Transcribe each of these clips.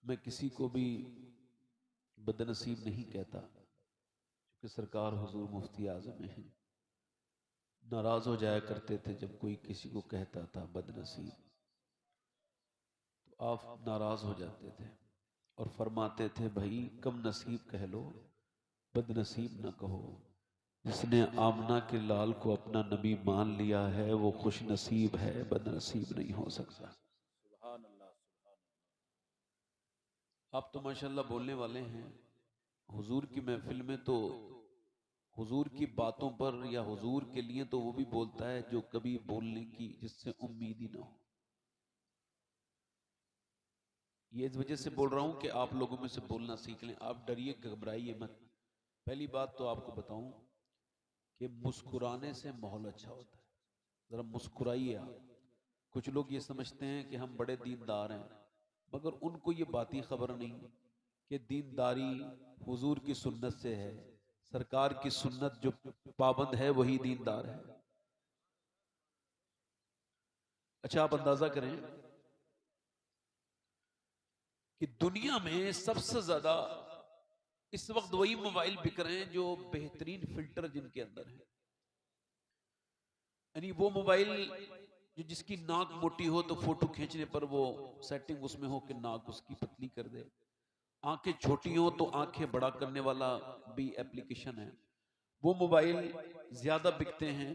मैं किसी को भी बदनसीब नहीं कहता, क्योंकि सरकार हुजूर मुफ्ती आज़म हैं, नाराज हो जाया करते थे जब कोई किसी को कहता था बदनसीब, तो आप नाराज हो जाते थे और फरमाते थे भाई कम नसीब कह लो, बदनसीब न कहो। जिसने आमना के लाल को अपना नबी मान लिया है वो खुश नसीब है, बदनसीब नहीं हो सकता। आप तो माशाल्लाह बोलने वाले हैं। हुजूर की महफिल में तो हुजूर की बातों पर या हुजूर के लिए तो वो भी बोलता है जो कभी बोलने की जिससे उम्मीद ही ना हो। ये इस वजह से बोल रहा हूं कि आप लोगों में से बोलना सीख लें। आप डरिए, घबराइए मत। पहली बात तो आपको बताऊं कि मुस्कुराने से माहौल अच्छा होता है। जरा मुस्कुराइए आप। कुछ लोग ये समझते हैं कि हम बड़े दीनदार हैं, मगर उनको ये बात ही खबर नहीं कि दीनदारी हुजूर की सुन्नत से है। सरकार की सुन्नत जो पाबंद है वही दीनदार है। अच्छा, आप अंदाजा करें कि दुनिया में सबसे ज्यादा इस वक्त वही मोबाइल बिक रहे हैं जो बेहतरीन फिल्टर जिनके अंदर है। यानी वो मोबाइल जो जिसकी नाक मोटी हो तो फोटो खींचने पर वो सेटिंग उसमें हो कि नाक उसकी पतली कर दे, आंखें छोटी हो तो आंखें बड़ा करने वाला भी एप्लीकेशन है। वो मोबाइल ज्यादा बिकते हैं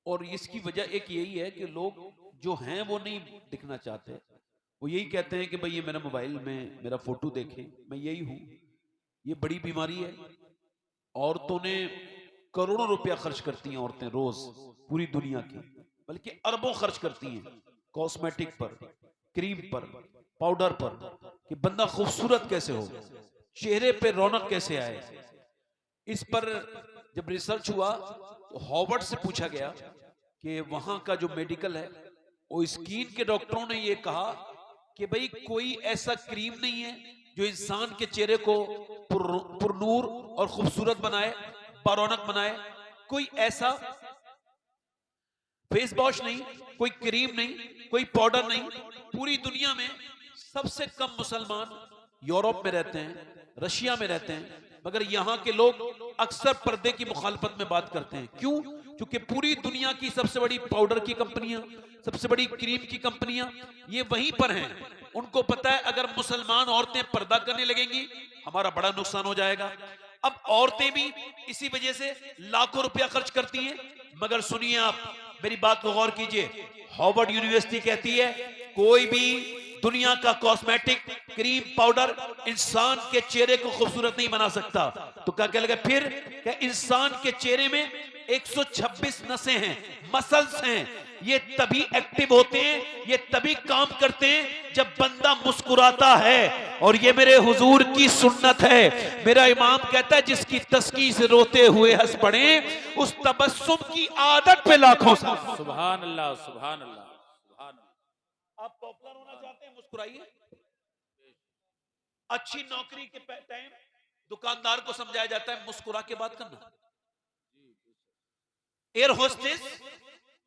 और इसकी वजह एक यही है कि लोग जो हैं वो नहीं दिखना चाहते। वो यही कहते हैं कि भाई ये मेरा मोबाइल में मेरा फोटो देखे, मैं यही हूं। ये बड़ी बीमारी है। औरतों ने करोड़ों रुपया खर्च करती हैं औरतें रोज, पूरी दुनिया की, बल्कि अरबों खर्च करती हैं कॉस्मेटिक पर, क्रीम पर, पाउडर पर, कि बंदा खूबसूरत कैसे हो, चेहरे पे रौनक कैसे आए। इस पर जब रिसर्च हुआ तो हार्वर्ड से पूछा गया कि वहां का जो मेडिकल है, वो स्किन के डॉक्टरों ने ये कहा कि भाई कोई ऐसा क्रीम नहीं है जो इंसान के चेहरे को पुरनूर और खूबसूरत बनाए, बारौनक बनाए। कोई ऐसा फेस वॉश नहीं, कोई क्रीम नहीं, कोई पाउडर नहीं। पूरी दुनिया में सबसे कम मुसलमान यूरोप में रहते हैं, रशिया में रहते हैं, मगर यहाँ के लोग अक्सर पर्दे की मुखालफत में बात करते हैं। क्यों? क्योंकि पूरी दुनिया की सबसे बड़ी पाउडर की कंपनियां, सबसे बड़ी क्रीम की कंपनियां ये वहीं पर हैं। उनको पता है अगर मुसलमान औरतें पर्दा करने लगेंगी हमारा बड़ा नुकसान हो जाएगा। अब औरतें भी इसी वजह से लाखों रुपया खर्च करती हैं। मगर सुनिए, आप मेरी बात को गौर कीजिए। हार्वर्ड यूनिवर्सिटी कहती है कोई भी दुनिया का कॉस्मेटिक, क्रीम, पाउडर इंसान के चेहरे को खूबसूरत नहीं बना सकता। तो क्या लगा फिर? क्या इंसान के चेहरे में 126 नसें हैं, मसल्स हैं। ये तभी एक्टिव होते हैं, ये तभी काम करते हैं जब बंदा मुस्कुराता है। और ये मेरे हुजूर की सुन्नत है। मेरा इमाम कहता है जिसकी तस्की से रोते हुए हंस पड़े उस तबस्सुम की आदत पे लाखों सवाब। सुभान अल्लाह, सुभान अल्लाह, सुभान अल्लाह। आप पॉपुलर होना चाहते हैं, मुस्कुराइए। अच्छी नौकरी के टाइम दुकानदार को समझाया जाता है मुस्कुरा के बात करना। एयर होस्टेस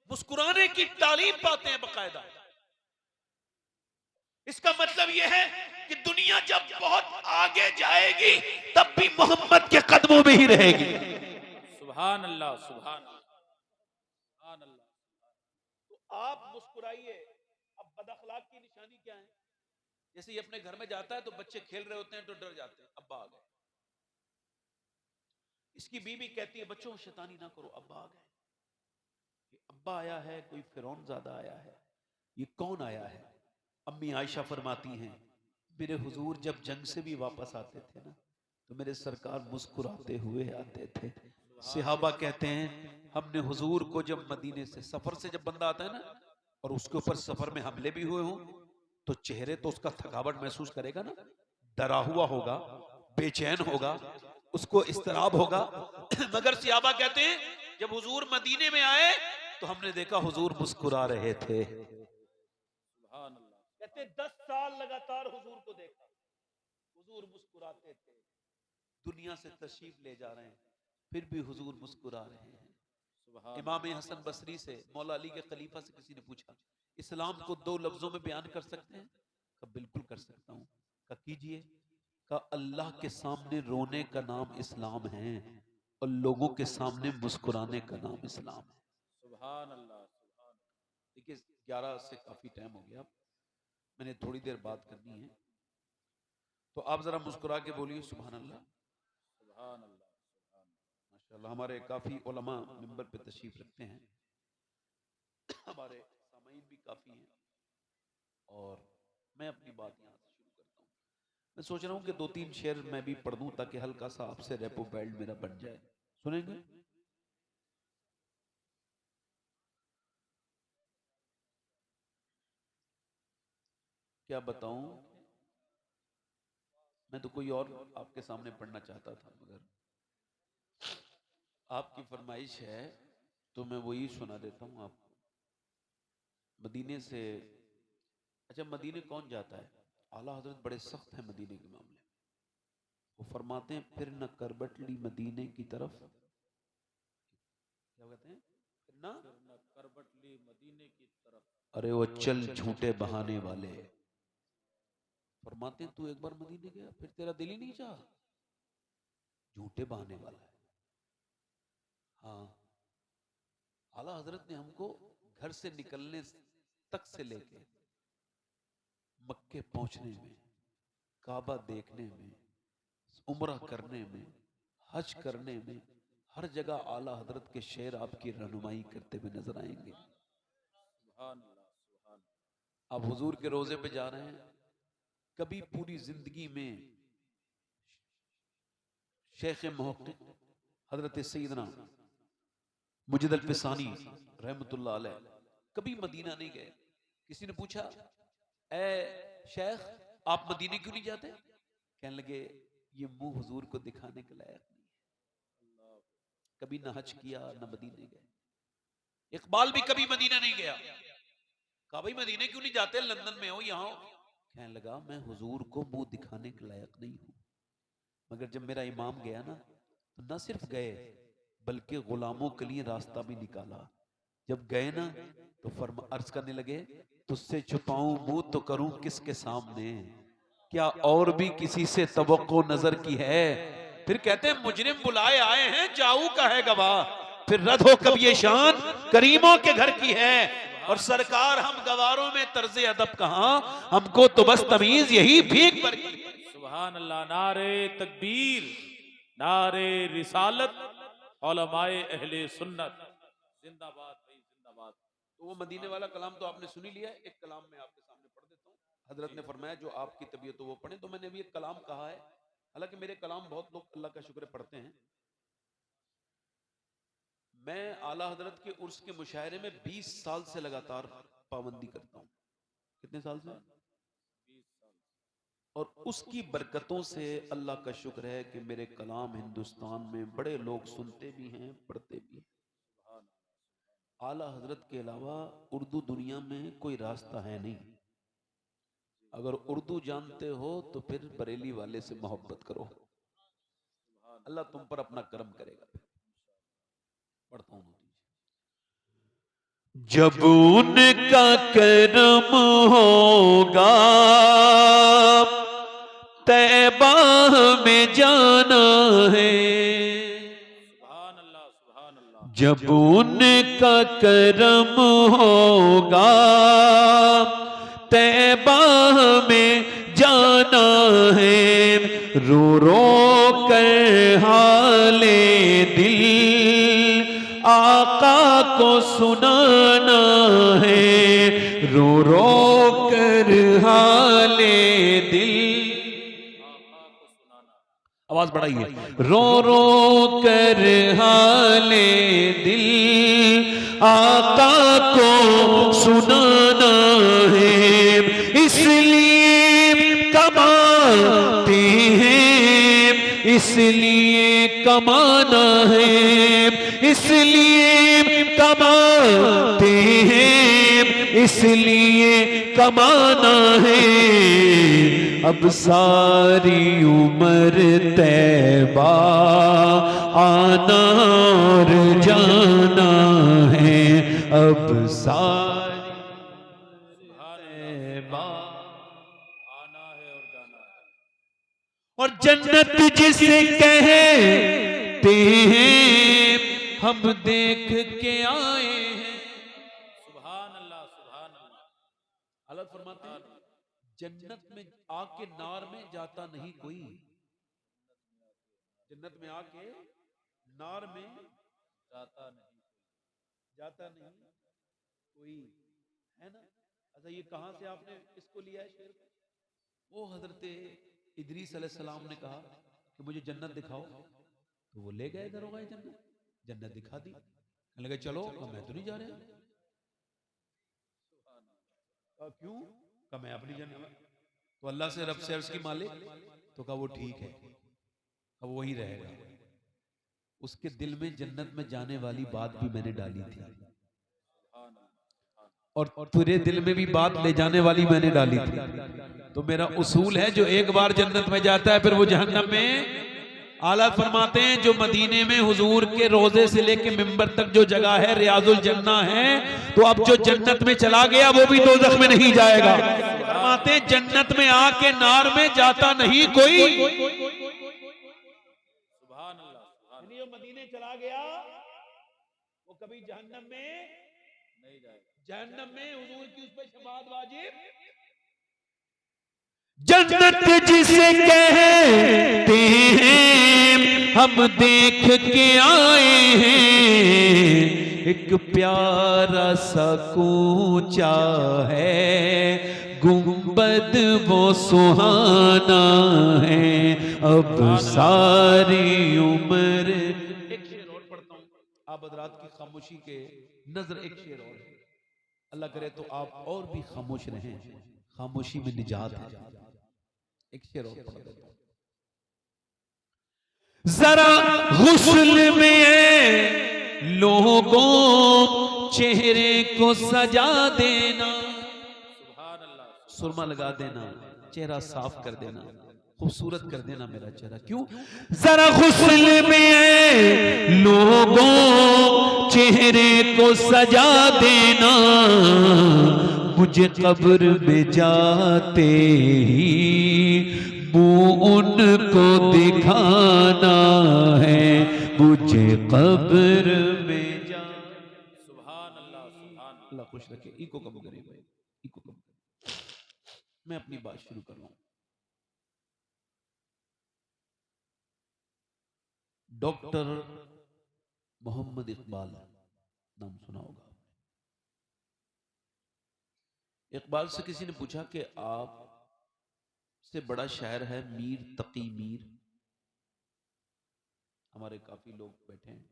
मुस्कुराने की तालीम पाते हैं बकायदा। इसका मतलब यह है कि दुनिया जब बहुत आगे जाएगी तब भी मोहम्मद के कदमों में ही रहेगी। सुभान अल्लाह, सुभान अल्लाह, सुभान अल्लाह। तो आप मुस्कुराइए। अब बदअखलाक की निशानी क्या है? जैसे ये अपने घर में जाता है तो बच्चे खेल रहे होते हैं तो डर जाते हैं, अब्बा आ गए। इसकी बीवी कहती है बच्चों शैतानी ना करो, अब्बा आ गए। अब्बा आया है, कोई फिरौन ज़्यादा आया है, ये कौन आया है? अम्मी आयशा फरमाती हैं मेरे हुजूर जब जंग से भी वापस आते थे ना तो मेरे सरकार मुस्कुराते हुए आते थे। सिहाबा कहते हैं हमने हुजूर को जब मदीने से सफर से जब बंदा आता है ना और उसके ऊपर सफर में हमले भी हुए हों तो चेहरे तो उसका थकावट महसूस करेगा ना, डरा हुआ होगा, बेचैन होगा, उसको इस्तराब होगा। मगर सिहाबा कहते हैं जब हुजूर मदीने में आए तो हमने देखा हुजूर मुस्कुरा रहे थे। सुभान अल्लाह। कहते 10 साल लगातार हुजूर को देखा, हुजूर मुस्कुराते थे। दुनिया से तशरीफ ले जा रहे हैं फिर भी हुजूर मुस्कुरा रहे हैं। इमाम हसन बसरी से, मौला अली के खलीफा से किसी ने पूछा इस्लाम को 2 लफ्जों में बयान कर सकते हैं? कहा बिल्कुल कर सकता हूँ। कहा कीजिए। का अल्लाह के सामने रोने का नाम इस्लाम है और लोगों के सामने मुस्कुराने का नाम इस्लाम है। सुभान अल्लाह, सुभान। देखिए 11 से काफी टाइम हो गया, मैंने थोड़ी देर बात करनी है, तो आप जरा मुस्कुरा के बोलिए सुभान अल्लाह। सुभान अल्लाह, सुभान। माशाल्लाह हमारे काफी उलमा मिंबर पे तशरीफ रखते हैं, हमारे सामाईन भी काफी हैं, और मैं अपनी बात यहाँ से शुरू करता हूँ। मैं सोच रहा हूँ कि 2-3 शेर मैं भी पढ़ दूं ताकि हल्का सा आपसे रेपो बैल्ट मेरा बन जाए। सुनेंगे? क्या बताऊं, मैं तो कोई और आपके सामने पढ़ना चाहता था, मगर आपकी फरमाइश है तो मैं वही सुना देता हूं आपको। मदीने से, अच्छा मदीने कौन जाता है? आला हजरत बड़े सख्त हैं मदीने के मामले में। वो फरमाते हैं फिर न करबटली मदीने की तरफ, क्या कहते हैं, फिर न करबटली मदीने की तरफ। अरे वो चल झूठे बहाने वाले। फरमाते हैं तू एक बार मदीने गया फिर तेरा दिल ही नहीं चाहा, झूठे बहाने वाला है। हाँ, आला हजरत ने हमको घर से निकलने तक से लेके मक्के पहुंचने में, काबा देखने में, उम्रा करने में, हज करने में, हर जगह आला हजरत के शेर आपकी रहनुमाई करते हुए नजर आएंगे। सुभान अल्लाह, सुभान। आप हुजूर के रोजे पे जा रहे हैं, कभी पूरी जिंदगी में शेख मुहक्किक हजरत सैयदना मुजिद अल फिसानी रहमतुल्लाह अलैह कभी मदीना नहीं गए। किसी ने पूछा ए शेख आप मदीने क्यों नहीं जाते? कहने लगे ये मुंह हुजूर को दिखाने के लायक नहीं है, कभी ना हज किया ना मदीने गए। इकबाल भी कभी मदीना नहीं गया, कहा भाई मदीने क्यों नहीं जाते, लंदन में हो यहाँ हो। कहने लगा मैं हुजूर को मुंह दिखाने के लायक नहीं हूं, मगर जब मेरा इमाम गया ना तो न सिर्फ गए बल्कि गुलामों के लिए रास्ता भी निकाला। जब गए ना तो फरमा अर्ज करने लगे तुझसे छुपाऊं मुंह तो करूं किसके सामने, क्या और भी किसी से तवक्को नजर की है। फिर कहते हैं मुजरिम बुलाए आए हैं जाऊ का है गवाह, फिर रद हो कब ये शान करीमों के घर की है। और सरकार हम गवारों में तर्ज अदब कहां, हमको तो बस तमीज यही भीख पर की है। सुभान अल्लाह। नारे तकबीर, नारे रिसालत, उलमाए अहले सुन्नत जिंदाबाद भाई, जिंदाबाद। तो वो मदीने वाला कलाम तो आपने सुनी लिया है, एक कलाम मैं आपके सामने पढ़ देता हूँ। हजरत ने फरमाया जो आपकी तबीयत हो वो पढ़े, तो मैंने अभी एक कलाम कहा है, हालांकि मेरे कलाम बहुत लोग अल्लाह का शुक्र पढ़ते हैं। मैं आला हजरत के उर्स के मुशायरे में 20 साल से लगातार पाबंदी करता हूँ। कितने साल से? 20 साल। और उसकी बरकतों से अल्लाह का शुक्र है कि मेरे कलाम हिंदुस्तान में बड़े लोग सुनते भी हैं, पढ़ते भी हैं। आला हजरत के अलावा उर्दू दुनिया में कोई रास्ता है नहीं। अगर उर्दू जानते हो तो फिर बरेली वाले से मोहब्बत करो, अल्लाह तुम पर अपना करम करेगा। पढ़ता हूं, जब उनका करम होगा तैबा में जाना है, सुभान अल्लाह, सुभान अल्लाह। जब उनका करम होगा तैबा में जाना है, रो रो कर हाले दिल आका को सुनाना है, रो रो कर हाले दिल। आवाज बढ़ाइए, रो रो कर हाले दिल आका को सुनाना है, इसलिए कमाते हैं, इसलिए कमाना है, इसलिए कमाते हैं, इसलिए कमाना है। अब सारी उम्र तैबा आना और जाना है, अब सारी तैबा आना है और जाना है। और जन्नत जिसे कहते हैं हम देख के आए हैं। सुभान अल्लाह, सुभान अल्लाह। अल्लाह फरमाते हैं जन्नत में आके नार में जाता नहीं कोई, जन्नत में आके नार में जाता नहीं कोई, है ना। अच्छा ये कहां से आपने इसको लिया है शेर को? वो हजरत इदरीस अलैहिस्सलाम ने कहा कि मुझे जन्नत दिखाओ, तो वो ले गए दरोगा जन्नत दिखा दी। कहने लगे चलो, मैं तो नहीं जा रहा। क्यों? कहा मैं अपनी जन्नत। तो अल्लाह से रब से अर्ज की मालिक, तो कहा वो ठीक है, अब वही रहेगा। उसके दिल में जन्नत में जाने वाली बात भी मैंने डाली थी, और तेरे दिल में भी बात ले जाने वाली मैंने डाली थी। तो मेरा उसूल है जो एक बार जन्नत में जाता है फिर वो जहन्नम में। आला फरमाते हैं जो मदीने में हुजूर के रोजे से लेके मिंबर तक जो जगह है रियाजुल जन्ना है, तो अब जो जन्नत में चला गया वो भी दोज़ख में नहीं जाएगा। फरमाते हैं जन्नत में आके नार में जाता नहीं कोई। सुभान अल्लाह। जो मदीने चला गया वो कभी जहन्नम में नहीं जाएगा। जहन्नम में हुजूर की उस पर शफाअत वाजिब। जन्नत जिसे कहते हैं हम देख के आए हैं, एक प्यारा सा कूचा है, गुंबद वो सुहाना है, अब सारी उम्र। एक शेर और पढ़ता हूं आप हज़रात की खामोशी के नजर, एक शेर और, अल्लाह करे तो आप और भी खामोश रहें, खामोशी में निजात है। एक शेर और पढ़ देता हूं। जरा गुस्ल में लोगों चेहरे को सजा देना, सुभान अल्लाह। सुरमा लगा देना, चेहरा साफ कर देना, खूबसूरत कर देना मेरा चेहरा। क्यों? जरा गुस्ल में लोगों चेहरे को सजा देना, मुझे कब्र में जाते ही मुंह उनको दिखाना है, मुझे कब्र में जा। सुभान अल्लाह, सुभान अल्लाह खुश रखे। इको कम करें भाई, इको कम करें। मैं अपनी बात शुरू कर रहा हूं। डॉक्टर मोहम्मद इकबाल नाम सुना होगा। इकबाल से किसी ने पूछा कि आप से बड़ा शायर है मीर तकी मीर। हमारे काफी लोग बैठे हैं,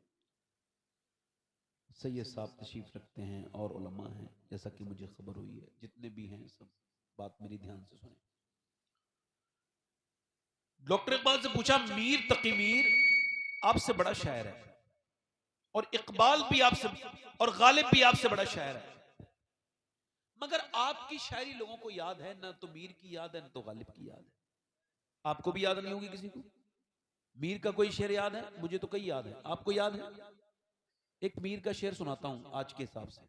सैयद साहब तशरीफ रखते हैं और उलमा हैं, जैसा कि मुझे खबर हुई है। जितने भी हैं सब बात मेरी ध्यान से सुने। डॉक्टर इकबाल से पूछा मीर तकी मीर आपसे बड़ा शायर है, और इकबाल भी आपसे और गालिब भी आपसे बड़ा शायर है, मगर आपकी शायरी लोगों को याद है ना, तो मीर की याद है ना तो गालिब की याद है। आपको भी याद नहीं होगी किसी को। मीर का कोई शेर याद है? मुझे तो कई याद है, आपको याद है? एक मीर का शेर सुनाता हूं आज के हिसाब से।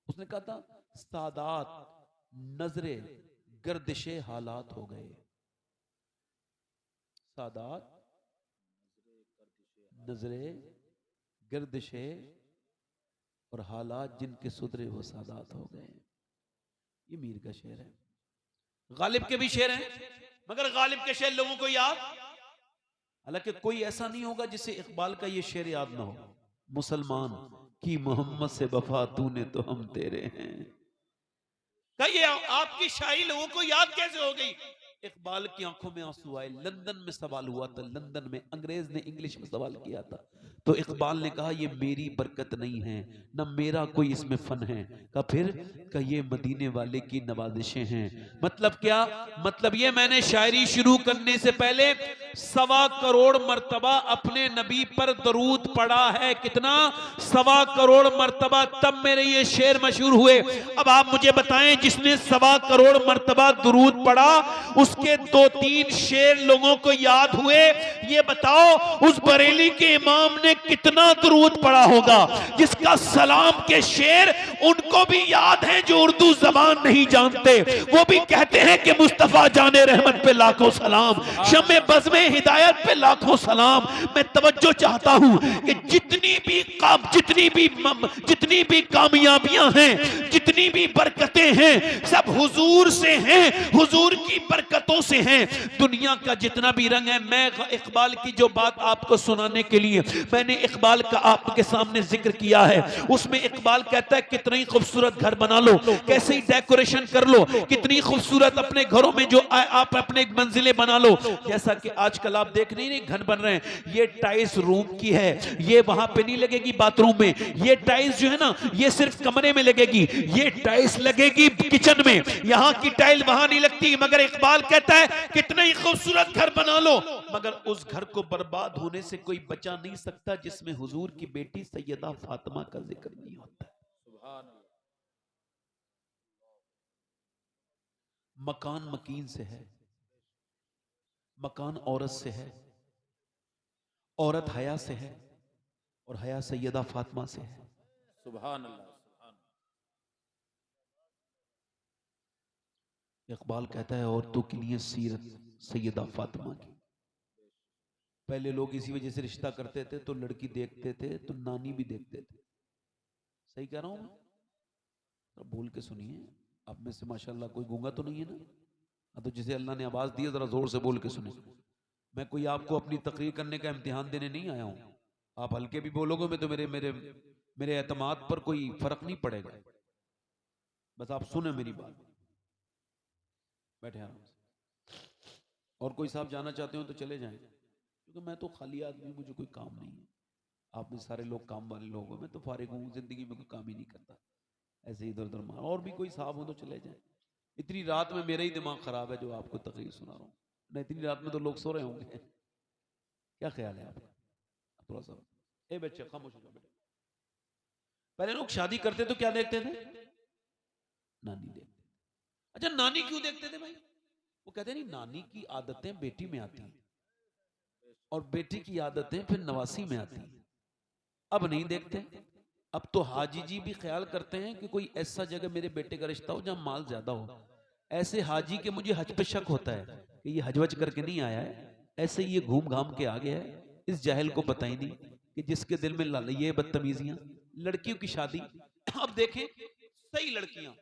उसने कहा था सादात नजरे गर्दिशे हालात हो गए, सादात नजरे गर्दिशे और हालात जिनके सुधरे वो सादात हो गए। ये मीर का शेर है। गालिब के भी शेर हैं, मगर गालिब के शेर लोगों को याद, हालांकि कोई ऐसा नहीं होगा जिसे इकबाल का ये शेर याद ना हो। मुसलमान की मोहम्मद से वफा तूने तो हम तेरे हैं। कहिए आपकी शायरी लोगों को याद कैसे हो गई? इकबाल की आंखों में आंसू आए। लंदन में सवाल हुआ था, लंदन में अंग्रेज ने इंग्लिश में सवाल किया था, तो इकबाल ने कहा ये मेरी बरकत नहीं है, न मेरा कोई इसमें फन है। कहा फिर? कहा ये मदीने वाले की नवाजिशें हैं। मतलब क्या? मतलब ये मैंने शायरी शुरू करने से पहले 1.25 करोड़ मर्तबा अपने नबी पर दरूद पढ़ा है। कितना? 1.25 करोड़ मर्तबा, तब मेरे ये शेर मशहूर हुए। अब आप मुझे बताएं, जिसने 1.25 करोड़ मर्तबा दरूद पढ़ा, उस उसके 2-3 शेर लोगों को याद हुए। ये बताओ उस बरेली के इमाम ने कितना दुरूद पढ़ा होगा, जिसका सलाम के शेर उनको भी याद है जो उर्दू जबान नहीं जानते। वो भी कहते हैं कि मुस्तफा जाने रहमत पे लाखों सलाम, शम्मे बज़्मे हिदायत पे लाखों सलाम। मैं तवज्जो चाहता हूं कि जितनी भी कामयाबियां हैं, जितनी भी बरकतें हैं, सब हुजूर से हैं, हुजूर की बरकतों से हैं। दुनिया का जितना भी रंग है, मैं इकबाल की जो बात आपको सुनाने के लिए मैंने इकबाल का आपके सामने जिक्र किया है, उसमें इकबाल कहता है कितना ही खूबसूरत घर बना लो, कैसे ही डेकोरेशन कर लो, कितनी खूबसूरत अपने घरों में जो आप अपने मंजिलें बना लो। जैसा कि आजकल आप देख नहीं घर बन रहे हैं, ये टाइल्स रूम की है, ये वहां पे नहीं लगेगी बाथरूम में, ये टाइल्स जो है ना ये सिर्फ कमरे में लगेगी, ये टाइल्स लगेगी किचन में, यहां की टाइल वहां नहीं लगती। मगर इकबाल कहता है कितना ही खूबसूरत घर बना लो, मगर उस घर को बर्बाद होने से कोई बचा नहीं सकता जिसमें हुजूर की बेटी सैयदा फातिमा का जिक्र नहीं होता। मकान मकीन से है, मकान औरत से है, औरत हया से है, और हया सैयदा फातिमा से है। सुभान अल्लाह। इकबाल कहता है औरतों के लिए सीरत सैयदा फातिमा की। पहले लोग इसी वजह से रिश्ता करते थे, तो लड़की देखते थे तो नानी भी देखते थे। सही कह रहा हूं मैं? तो बोल के सुनिए, आप में से माशाल्लाह कोई गूंगा तो नहीं है ना? तो जिसे अल्लाह ने आवाज दी है जरा जोर से बोल के सुने। मैं कोई आपको अपनी तकरीर करने का इम्तिहान देने नहीं आया हूं। आप हल्के भी बोलोगे मैं तो मेरे एतमाद पर कोई फर्क नहीं पड़ेगा। बस आप सुने मेरी बात, बैठे आराम से। और कोई साहब जाना चाहते हो तो चले जाएं, क्योंकि मैं तो खाली आदमी, मुझे कोई काम नहीं है। आप में सारे लोग काम वाले लोग हो, मैं तो फारिग हूँ, जिंदगी में कोई काम ही नहीं करता, ऐसे इधर उधर मार। और भी कोई साहब हो तो चले जाएं। इतनी रात में मेरा ही दिमाग खराब है जो आपको तकरीर सुना रहा हूँ, नहीं इतनी रात में तो लोग सो रहे होंगे। क्या ख्याल है आपका? थोड़ा सा ए बच्चे खामोश हो जाओ बेटा। पहले लोग शादी करते तो क्या देखते थे? नानी देखते। अच्छा नानी क्यों देखते थे भाई? वो कहते नहीं, नानी की आदतें बेटी में आती हैं और बेटी की आदतें फिर नवासी में आती हैं। अब नहीं देखते, अब तो हाजी जी भी ख्याल करते हैं कि कोई ऐसा जगह मेरे बेटे का रिश्ता हो जहां माल ज्यादा हो। ऐसे हाजी के मुझे हज पे शक होता है कि ये हज वज करके नहीं आया है, ऐसे ये घूम घाम के आ गया है। इस जाहिल को पता ही नहीं कि जिसके दिल में ये बदतमीजियां। लड़कियों की शादी अब देखें, सही लड़कियां,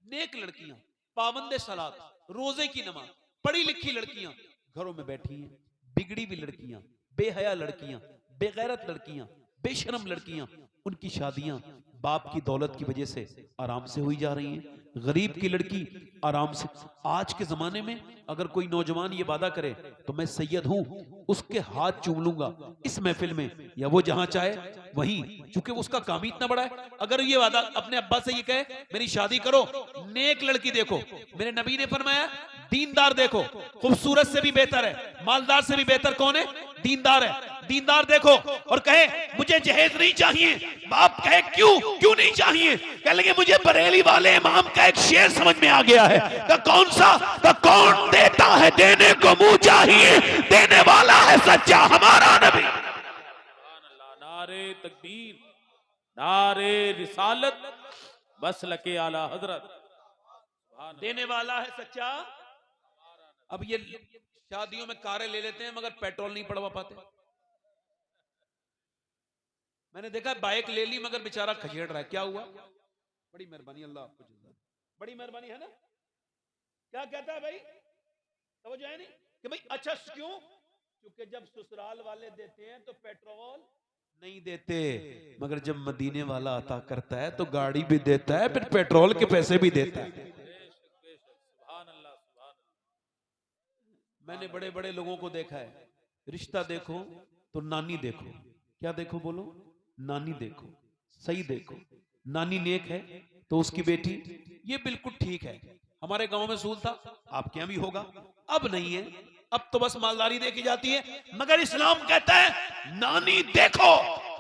नेक लड़कियां, पाबंदे सलात, रोजे की नमाज, पढ़ी लिखी लड़कियां घरों में बैठी हैं। बिगड़ी हुई लड़कियां, बेहया लड़कियां, बेगैरत लड़कियां, बेशरम लड़कियां, उनकी शादियां बाप की दौलत की वजह से आराम से हुई जा रही हैं। गरीब की लड़की आराम से। आज के जमाने में अगर कोई नौजवान ये वादा करे तो मैं सैयद हूं, उसके हाथ चूम लूंगा इस महफिल में या वो जहां चाहे वहीं, क्योंकि उसका काम ही इतना बड़ा है। अगर ये वादा अपने अब्बा से ये कहे मेरी शादी करो, नेक लड़की देखो, मेरे नबी ने फरमाया दीनदार देखो, खूबसूरत से भी बेहतर है, मालदार से भी बेहतर कौन है? दीनदार है। दीनदार देखो और कहे मुझे जहेज नहीं चाहिए। बाप कहे क्यों नहीं चाहिए? कह लगे मुझे बरेली वाले इमाम का एक शेर समझ में आ गया है। का कौन सा? का कौन देता है देने को मुंह चाहिए, देने वाला है सच्चा हमारा नबी। नारे तकबीर, नारे रिसालत, बस लके आला हजरत। देने वाला है सच्चा। अब ये शादियों में कारें ले लेते हैं मगर पेट्रोल नहीं पड़वा पाते। मैंने देखा बाइक ले ली मगर बेचारा खचेड़ रहा है। क्या हुआ? बड़ी मेहरबानी, अल्लाह आपको जिंदा, बड़ी मेहरबानी है ना। क्या कहता है भाई? समझ आया नहीं कि भाई अच्छा क्यों? क्योंकि जब ससुराल वाले देते हैं तो पेट्रोल नहीं देते, मगर जब मदीने वाला अता करता है तो गाड़ी भी देता है, फिर पेट्रोल के पैसे भी देता है। मैंने बड़े बड़े लोगों को देखा है, रिश्ता देखो तो नानी देखो। क्या देखो बोलो? नानी देखो, सही देखो। नानी नेक है तो उसकी बेटी ये बिल्कुल ठीक है। हमारे गांव में सूल था, आपके यहां भी होगा, अब नहीं है, अब तो बस मालदारी देखी जाती है। मगर इस्लाम कहता है नानी देखो,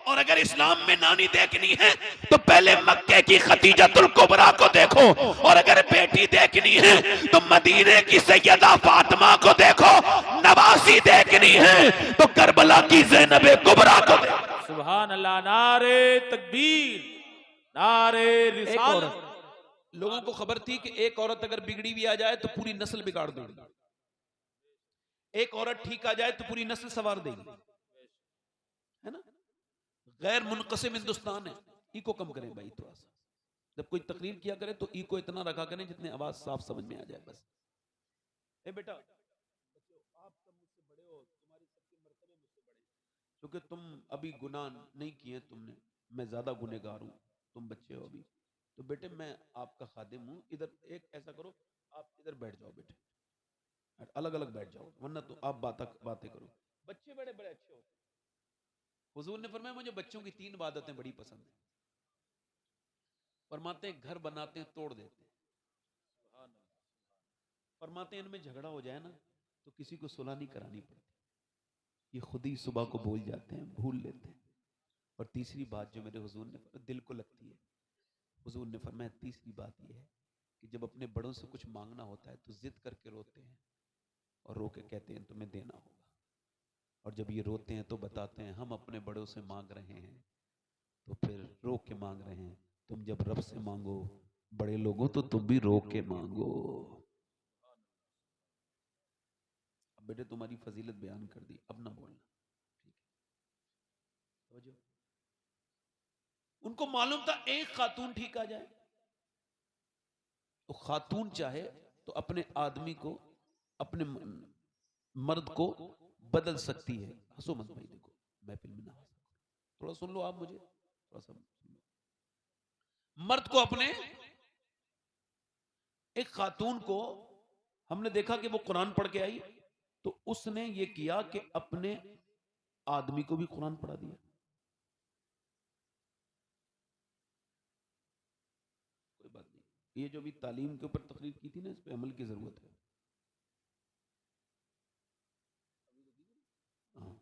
और अगर इस्लाम में नानी देखनी है तो पहले मक्के की खदीजतुल कुबरा को देखो, और अगर बेटी देखनी है तो मदीने की सैयदा फातिमा को देखो, नवासी देखनी है तो करबला की ज़ैनब कुबरा को देखो। सुभान अल्लाह। नारे तकबीर, नारे रिसालत। लोगों को खबर थी कि एक औरत अगर बिगड़ी भी आ जाए तो पूरी नस्ल बिगाड़ देगी, एक औरत ठीक आ जाए तो पूरी नस्ल सवार देगी, है ना। गैर मुनक़सिम हिंदुस्तान है। ई को कम करें भाई थोड़ा सा, जब कोई तकरीर किया करे तो ई को इतना रखा करें जितने आवाज साफ समझ में आ जाए बस। ए बेटा, आप सब मुझसे बड़े हो, तुम्हारी सबके मर्तबे मुझसे बड़े, क्योंकि तुम अभी गुनाह नहीं किए तुमने, मैं ज्यादा गुनहगार हूं, तुम बच्चे हो अभी, तो बेटे मैं आपका खादिम हूं, इधर एक ऐसा करो, आप इधर बैठ जाओ बेटे, अलग अलग बैठ जाओ, वरना तो आप बातें करो। बच्चे बड़े बड़े अच्छे होते हैं। हुजूर ने फरमाया मुझे बच्चों की 3 आदतें बड़ी पसंद है। फरमाते हैं घर बनाते हैं तोड़ देते हैं, फरमाते हैं इनमें झगड़ा हो जाए ना तो किसी को सुलह नहीं करानी पड़ती, ये खुद ही सुबह को भूल जाते हैं, भूल लेते हैं। और तीसरी बात जो मेरे हुजूर ने दिल को लगती है, हुजूर ने फरमाया तीसरी बात यह है कि जब अपने बड़ों से कुछ मांगना होता है तो जिद करके रोते हैं और रो के कहते हैं तुम्हें देना होगा, और जब ये रोते हैं तो बताते हैं हम अपने बड़ों से मांग रहे हैं, तो फिर रो के मांग रहे हैं। तुम जब रब से मांगो बड़े लोगों तो तुम भी रो के मांगो। अब बेटे तुम्हारी फजीलत बयान कर दी, अब ना बोलना, ठीक है। समझो, उनको मालूम था एक खातून ठीक आ जाए, तो खातून चाहे तो अपने आदमी को, अपने मर्द को बदल सकती है। हंसो मत भाई, देखो महफिल में ना हंसो, थोड़ा सुन लो आप मुझे, थोड़ा सा सुन लो। मर्द को अपने, एक खातून को हमने देखा कि वो कुरान पढ़ के आई तो उसने ये किया कि अपने आदमी को भी कुरान पढ़ा दिया। कोई बात नहीं, ये जो भी तालीम के ऊपर तकरीर की थी ना, इस पे अमल की जरूरत है। हाँ।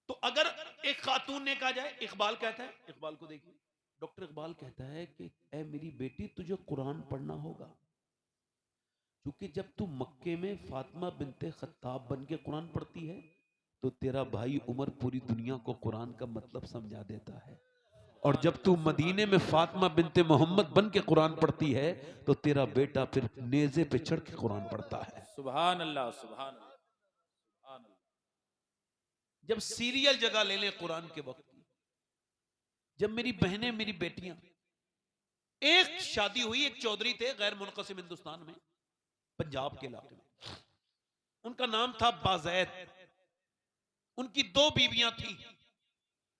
तो अगर एक खातून ने कहा जाए, इकबाल कहता है, इकबाल को देखिए, डॉक्टर इकबाल कहता है कि ए मेरी बेटी तुझे कुरान पढ़ना होगा, क्योंकि जब तू मक्के में फातिमा बिनते खत्ताब बन के कुरान पढ़ती है तो तेरा भाई उमर पूरी दुनिया को कुरान का मतलब समझा देता है, और जब तू मदीने में फातिमा बिनते मोहम्मद बन के कुरान पढ़ती है तो तेरा बेटा फिर नेज़े पे चढ़ के कुरान पढ़ता है। सुभान अल्लाह, सुभान अल्लाह, सुभान अल्लाह। जब सीरियल जगह ले लें कुरान के वक्त की, जब मेरी बहनें, मेरी बेटियां, एक शादी हुई, एक चौधरी थे गैर मुनक़सिम हिंदुस्तान में, पंजाब के इलाके में, उनका नाम था बाज़ैद, उनकी 2 बीवियां थी,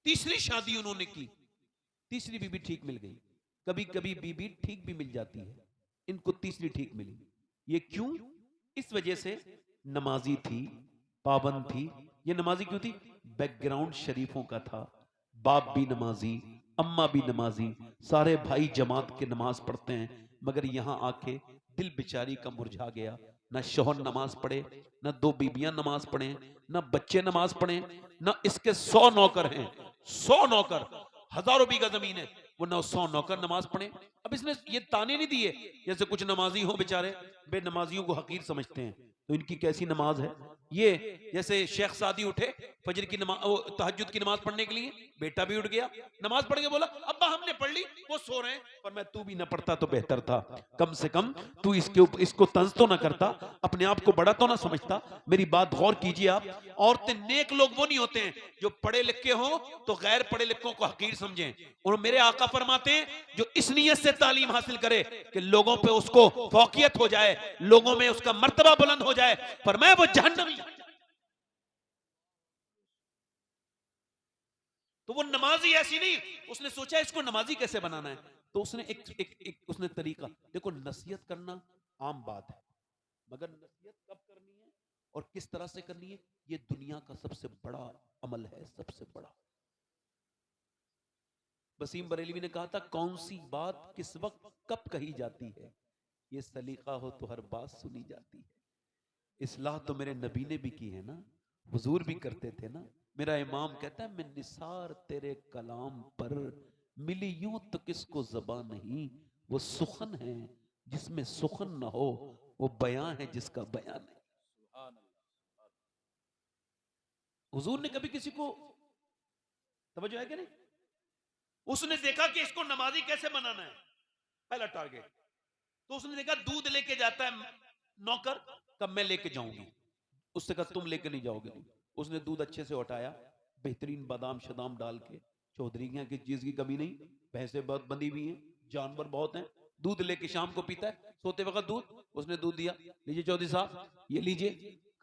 तीसरी शादी उन्होंने की, तीसरी बीबी ठीक मिल गई। कभी कभी बीबी ठीक भी मिल जाती है, इनको तीसरी ठीक मिली। ये क्यों? इस वजह से नमाजी थी, पाबंद थी। ये नमाजी क्यों थी? बैकग्राउंड शरीफों का था, बाप भी नमाजी, अम्मा भी नमाजी, सारे भाई जमात के नमाज पढ़ते हैं, मगर यहां आके दिल बेचारी का मुरझा गया। ना शोहर नमाज पढ़े, ना 2 बीबियां नमाज पढ़े, ना बच्चे नमाज पढ़े, ना इसके 100 नौकर हैं, 100 नौकर, हजारों बीघा जमीन है, वो 900 नौकर नमाज पढ़े। अब इसने ये ताने नहीं दिए जैसे कुछ नमाजी हो बेचारे बेनमाजियों को हकीर समझते हैं, तो इनकी कैसी नमाज है ये। जैसे शेख सादी उठे फजर की नमाज, तहज्जुद की नमाज पढ़ने के लिए, बेटा भी उठ गया, नमाज पढ़ के बोला अब्बा हमने पढ़ ली, वो सो रहे हैं, पर मैं तू भी ना पढ़ता तो बेहतर था, कम से कम तू इसको तंज तो ना करता, अपने आप को बड़ा तो ना समझता। मेरी बात गौर कीजिए आप, औरतें, नेक लोग वो नहीं होते हैं जो पढ़े लिखे हो तो गैर पढ़े लिखों को हकीर समझें। और मेरे आका फरमाते हैं जो इस नियत से तालीम हासिल करे कि लोगों पे उसको फौकियत हो जाए, लोगों में उसका मर्तबा बुलंद हो जाए, पर मैं वो जहन्नमी। तो वो नमाजी ऐसी नहीं, उसने सोचा इसको नमाजी कैसे बनाना है, तो उसने उसने तरीका देखो। नसीहत करना आम बात है, मगर नसीहत कब करनी है और किस तरह से करनी है, ये दुनिया का सबसे बड़ा अमल है, सबसे बड़ा। वसीम बरेलवी ने कहा था कौन सी बात किस वक्त कब कही जाती है, ये सलीका हो तो हर बात सुनी जाती है। इस्लाह तो मेरे नबी ने भी की है ना, हुजूर भी करते थे ना, मेरा इमाम कहता है, मैं निसार तेरे कलाम पर मिली यूं तो किसको ज़बान नहीं, वो सुखन है जिसमें सुखन ना हो, वो बयां है जिसका बयान नहीं। सुभान अल्लाह। हुजूर ने कभी किसी को, तवज्जो है कि नहीं, उसने देखा कि इसको नमाजी कैसे बनाना है, पहला टारगेट। तो उसने देखा दूध लेके जाता है नौकर, कब मैं लेके जाऊंगी, उससे कहा तुम लेके नहीं जाओगे। नहीं, उसने दूध अच्छे से उठाया, बेहतरीन बादाम शदाम डाल के, चौधरी के यहाँ की चीज की कमी नहीं, भैंसे बहुत बंधी हुई हैं, जानवर बहुत हैं, दूध लेके शाम को पीता है, सोते वक्त दूध, उसने दूध दिया, लीजिए चौधरी साहब ये लीजिए।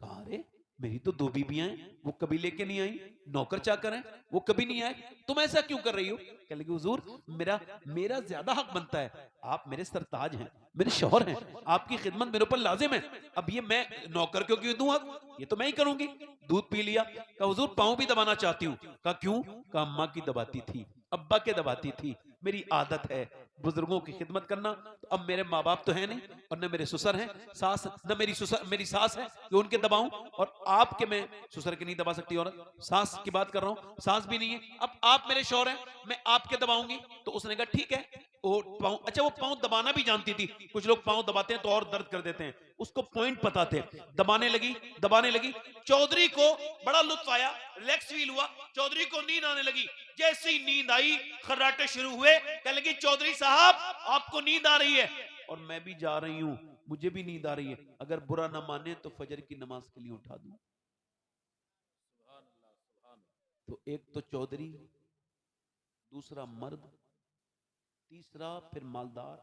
कहा अरे मेरी तो दो बीबियां हैं, वो कभी लेके नहीं आई, नौकर चाकर हैं, वो कभी नहीं आए, तुम ऐसा क्यों कर रही हो? कह लगी हुजूर मेरा मेरा ज्यादा हक बनता है, आप मेरे सरताज हैं, मेरे शौहर हैं, आपकी खिदमत मेरे ऊपर लाजिम है, अब ये मैं नौकर क्यों क्यों दूं हक, ये तो मैं ही करूंगी। दूध पी लिया, कहा हुजूर पाँव भी दबाना चाहती हूँ। कहा क्यों? कहा अम्मा की दबाती थी, अब्बा के दबाती थी, मेरी आदत है बुजुर्गों की खिदमत करना, तो अब मेरे माँ बाप तो है नहीं, और न मेरे ससुर हैं, सास न मेरी सास है कि उनके दबाऊं, और आपके मैं ससुर के नहीं दबा सकती औरत, सास की बात कर रहा हूं, सास भी नहीं है, अब आप मेरे शौहर हैं, मैं आपके दबाऊंगी। तो उसने कहा ठीक है, वो पाँव, अच्छा वो पाँव दबाना भी जानती थी, कुछ लोग पाँव दबाते हैं तो और दर्द कर देते हैं, उसको पॉइंट पता थे, दबाने लगी। चौधरी को बड़ा लुत्फ आया, रिलैक्स फील हुआ, चौधरी को नींद आने लगी, जैसी नींद आई खर्राटे शुरू हुए, कहने लगी चौधरी साहब आपको नींद आ रही है, और मैं भी जा रही हूं, मुझे भी नींद आ रही है, अगर बुरा ना माने तो फजर की नमाज के लिए उठा दूं। सुभान अल्लाह, सुभान अल्लाह। तो एक तो चौधरी, दूसरा मर्द, तीसरा फिर मालदार,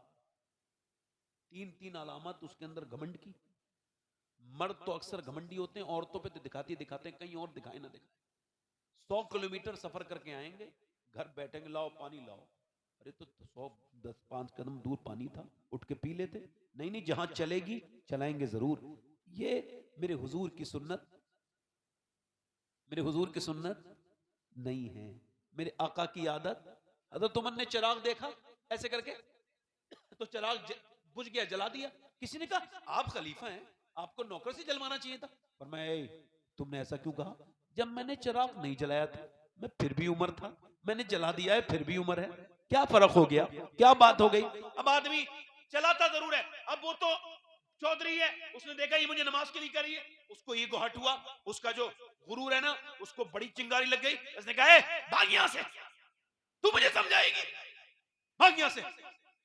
तीन तीन अलामत उसके अंदर घमंड की। मर्द तो अक्सर घमंडी होते हैं, औरतों पे तो दिखाते हैं, कहीं और दिखाए ना दिखाए। 100 किलोमीटर सफर करके आएंगे, घर बैठेंगे, लाओ पानी लाओ, अरे तो 110-5 कदम दूर पानी था, उठ के पी लेते। नहीं जहां चलेगी चलाएंगे जरूर। ये मेरे हुजूर की सुन्नत नहीं है, मेरे आका की आदत। हज़रत उमर ने चिराग देखा ऐसे करके, तो चिराग बुझ गया, जला दिया। किसी ने कहा आप खलीफा हैं, आपको नौकर से जलवाना चाहिए था, पर मैं तुमने ऐसा क्यों कहा? जब मैंने चिराग नहीं जलाया था, मैं फिर भी उमर था, मैंने जला दिया है फिर भी उमर है, क्या फर्क हो गया, क्या बात हो गई? अब आदमी चलाता जरूर है, अब वो तो चौधरी है, उसने देखा ये मुझे नमाज के लिए कर रही है, उसको ये हट हुआ, उसका जो गुरूर है ना, उसको बड़ी चिंगारी लग गई, उसने कहा भाग यहां से, तू मुझे समझाएगी, भाग यहां से।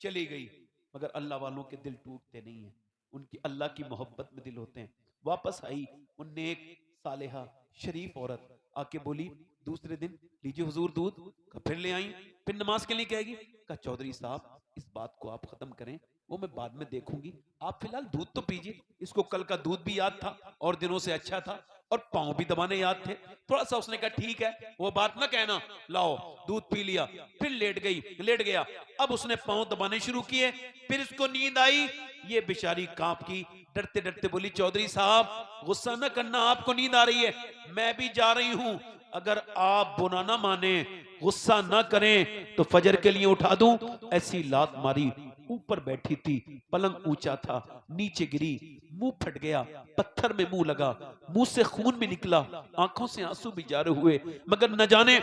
चली गई। मगर अल्लाह वालों के दिल टूटते नहीं है, उनकी अल्लाह की मोहब्बत में दिल होते हैं। वापस आई उन नेक सालेहा शरीफ औरत, आके बोली दूसरे दिन लीजिए हुजूर दूध, फिर ले आई, फिर नमाज के लिए कहेगी, कहा चौधरी साहब इस बात को आप खत्म करें, वो मैं बाद में देखूंगी, आप फिलहाल दूध तो पीजिए। इसको कल का दूध भी याद था और दिनों से अच्छा था, और पांव भी दबाने याद थे, थोड़ा सा उसने कहा ठीक है, वो बात ना कहना, लाओ दूध पी लिया, फिर लेट गया। अब उसने पांव दबाने शुरू किए, फिर इसको नींद आई, ये बेचारी कांप की, डरते डरते बोली चौधरी साहब गुस्सा न करना, आपको नींद आ रही है, मैं भी जा रही हूं, अगर आप बुरा ना माने, गुस्सा ना करें तो फजर के लिए उठा दूं। ऐसी लात मारी, ऊपर बैठी थी, पलंग ऊंचा था, नीचे गिरी, मुंह फट गया, पत्थर में मुंह लगा, मुंह से खून भी निकला, आंखों से आंसू भी जारे हुए, मगर न जाने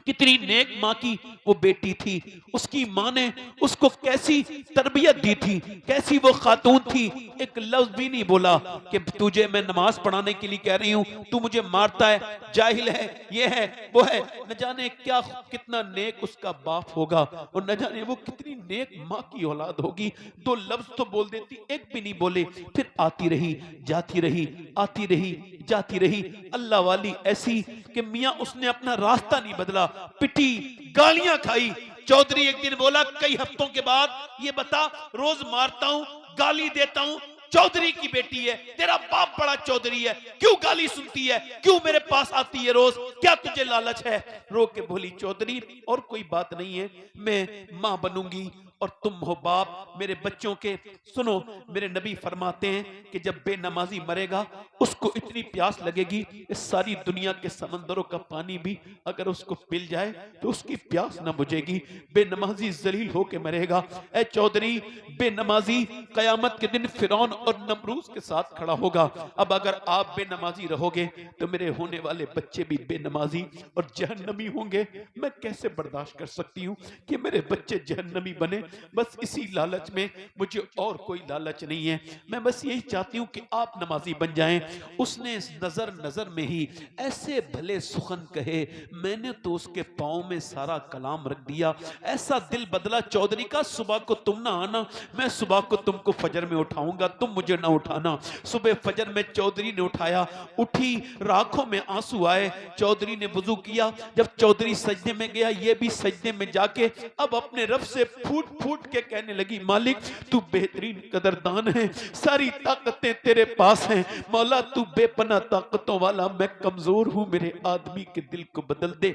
कितनी नेक माँ की वो बेटी थी, उसकी माँ ने उसको कैसी तरबियत दी थी, कैसी वो खातून थी, एक लफ्ज भी नहीं बोला कि तुझे मैं नमाज पढ़ाने के लिए कह रही हूँ, तू मुझे मारता है, जाहिल है, ये है वो है। न जाने क्या कितना नेक उसका बाप होगा, और न जाने वो कितनी नेक माँ की औलाद होगी। दो लफ्ज तो बोल देती, एक भी नहीं बोले, फिर आती रही, जाती रही, आती रही, जाती रही। अल्लाह वाली ऐसी कि मियां उसने अपना रास्ता नहीं बदला, पिटी, गालियां खाई। चौधरी एक दिन बोला कई हफ्तों के बाद, ये बता रोज मारता हूं, गाली देता हूं, चौधरी की बेटी है, तेरा बाप बड़ा चौधरी है, क्यों गाली सुनती है, क्यों मेरे पास आती है रोज, क्या तुझे लालच है? रो के बोली चौधरी और कोई बात नहीं है, मैं मां बनूंगी, और तुम हो बाप मेरे बच्चों के। सुनो, मेरे नबी फरमाते हैं कि जब बेनमाजी मरेगा उसको इतनी प्यास लगेगी, इस सारी दुनिया के समंदरों का पानी भी अगर उसको पिल जाए तो उसकी प्यास न बुझेगी। बेनमाजी जलील होके मरेगा। ए चौधरी, बेनमाजी कयामत के दिन फिरौन और नमरूज के साथ खड़ा होगा। अब अगर आप बेनमाजी रहोगे तो मेरे होने वाले बच्चे भी बेनमाजी और जहन्नमी होंगे। मैं कैसे बर्दाश्त कर सकती हूँ कि मेरे बच्चे जहन्नमी बने। बस इसी लालच में, मुझे और कोई लालच नहीं है। मैं बस यही चाहती हूँ कि आप नमाजी बन जाएं। उसने इस नजर में ही ऐसे भले सुखन कहे, मैंने तो उसके पाँव में सारा कलाम रख दिया। ऐसा दिल बदला चौधरी का, सुबह को तुम ना आना, मैं सुबह को तुमको फजर में उठाऊंगा, तुम मुझे ना उठाना। सुबह फजर में चौधरी ने उठाया, उठी, आंखों में आंसू आए। चौधरी ने वुजू किया। जब चौधरी सजदे में गया, ये भी सजदे में जाके अब अपने रब से फूट फूट के कहने लगी, मालिक तू बेहतरीन कदरदान है, सारी ताकतें तेरे पास हैं। मौला तू बेपना ताकतों वाला, मैं कमजोर हूं, मेरे आदमी के दिल को बदल दे।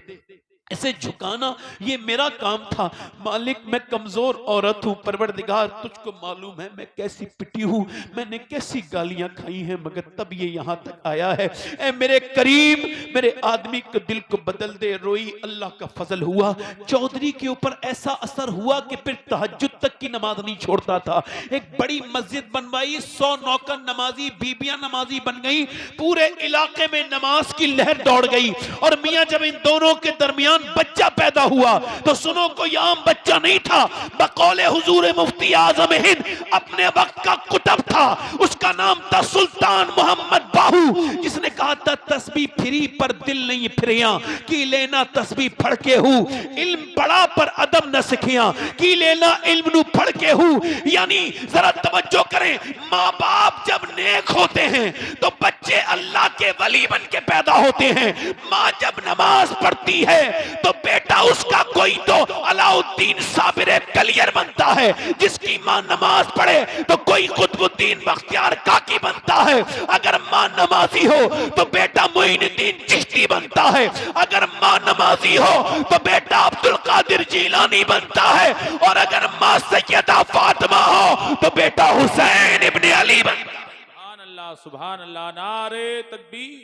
इसे झुकाना ये मेरा काम था। मालिक मैं कमजोर औरत हूं, परवरदिगार तुझको मालूम है मैं कैसी पिटी हूं, मैंने कैसी गालियां खाई हैं, मगर तब ये यहां तक आया है। ए मेरे करीम, मेरे आदमी के दिल को बदल दे। रोई, अल्लाह का फजल हुआ, चौधरी के ऊपर ऐसा असर हुआ कि फिर तहज्जुद तक की नमाज नहीं छोड़ता था। एक बड़ी मस्जिद बनवाई, 100 नौकर नमाजी, बीबियां नमाजी बन गई, पूरे इलाके में नमाज की लहर दौड़ गई। और मियां जब इन दोनों के दरमियान बच्चा पैदा हुआ तो सुनो, कोई आम बच्चा नहीं था, बकौले हुजूर मुफ्ती आजम हिंद अपने वक्त का कुतुब था। उसका नाम था सुल्तान मोहम्मद बाहू, जिसने कहा था तस्बीह फिरी पर दिल नहीं फिरिया, की लेना तस्बीह फड़ के हूं, इल्म पढ़ा पर अदब न सिखिया, की लेना इल्म नु फड़ के हूं। यानी जरा तवज्जो करें, माँ बाप जब नेक होते हैं तो बच्चे अल्लाह के वली बन के पैदा होते हैं। माँ जब नमाज पढ़ती है तो बेटा उसका कोई तो अलाउद्दीन साबिर कलियर बनता है, जिसकी मां नमाज पढ़े तो कोई कुतुबुद्दीन बख्तियार काकी बनता है। अगर मां नमाजी हो तो बेटा मोइनुद्दीन चिश्ती बनता है, अगर मां नमाजी हो तो बेटा अब्दुल कादिर जीलानी बनता है, और अगर मां सैयदा फातिमा हो तो बेटा हुसैन इब्ने अली बनता है। सुभान अल्लाह, सुभान अल्लाह। नारे तकबीर,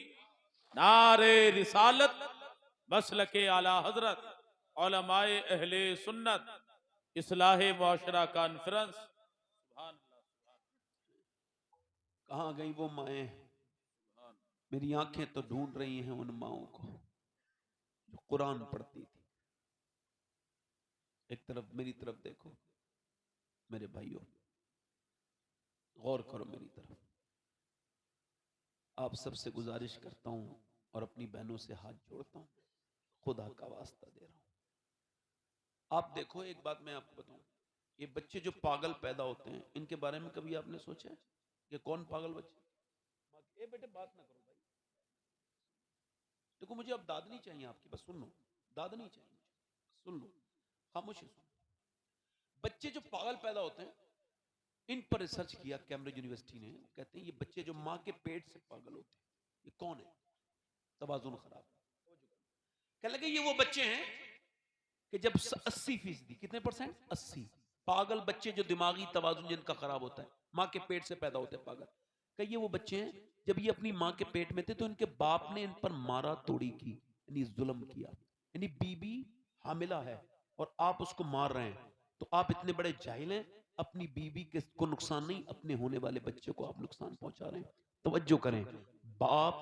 नारे रिसालत, मसलके आला हजरत, उलमाए अहले सुन्नत, इस्लाहे मुआशरा कॉन्फ्रेंस। सुभान अल्लाह, कहां गई वो माएं? मेरी आंखें तो ढूंढ रही हैं उन माओं को जो कुरान पढ़ती थी। एक तरफ मेरी तरफ देखो मेरे भाइयों, गौर करो मेरी तरफ। आप सबसे गुजारिश करता हूं और अपनी बहनों से हाथ जोड़ता हूं, खुदा का वास्ता दे रहा हूं। आप देखो, एक बात मैं आपको बताऊं, ये बच्चे जो पागल पैदा होते हैं, इनके बारे में कभी आपने सोचा है कि कौन पागल बच्चे? ए बेटे बात ना करो भाई, देखो मुझे अब दाद नहीं चाहिए आपकी, बस सुन लो, दाद नहीं चाहिए मुझे, सुन लो, खामोशी सुन। बच्चे जो पागल पैदा होते हैं, इन पर रिसर्च किया कैम्ब्रिज यूनिवर्सिटी ने, कहते हैं ये बच्चे जो मां के पेट से पागल होते हैं, ये कौन है? तवाजुन खराब। कह लगे ये वो बच्चे हैं कि जब 80%, कितने परसेंट? 80 पागल बच्चे जो दिमागी तवाजुन जिनका खराब होता है, मां के पेट से पैदा होते हैं पागल। कह ये वो बच्चे हैं जब ये अपनी मां के पेट में थे तो इनके बाप ने इन पर मारा तोड़ी की, यानी जुल्म किया, यानी बीबी हामिला है और आप उसको मार रहे हैं, तो आप इतने बड़े जाहिल हैं, अपनी बीबी को नुकसान नहीं, अपने होने वाले बच्चे को आप नुकसान पहुंचा रहे हैं। तवज्जो करें बाप,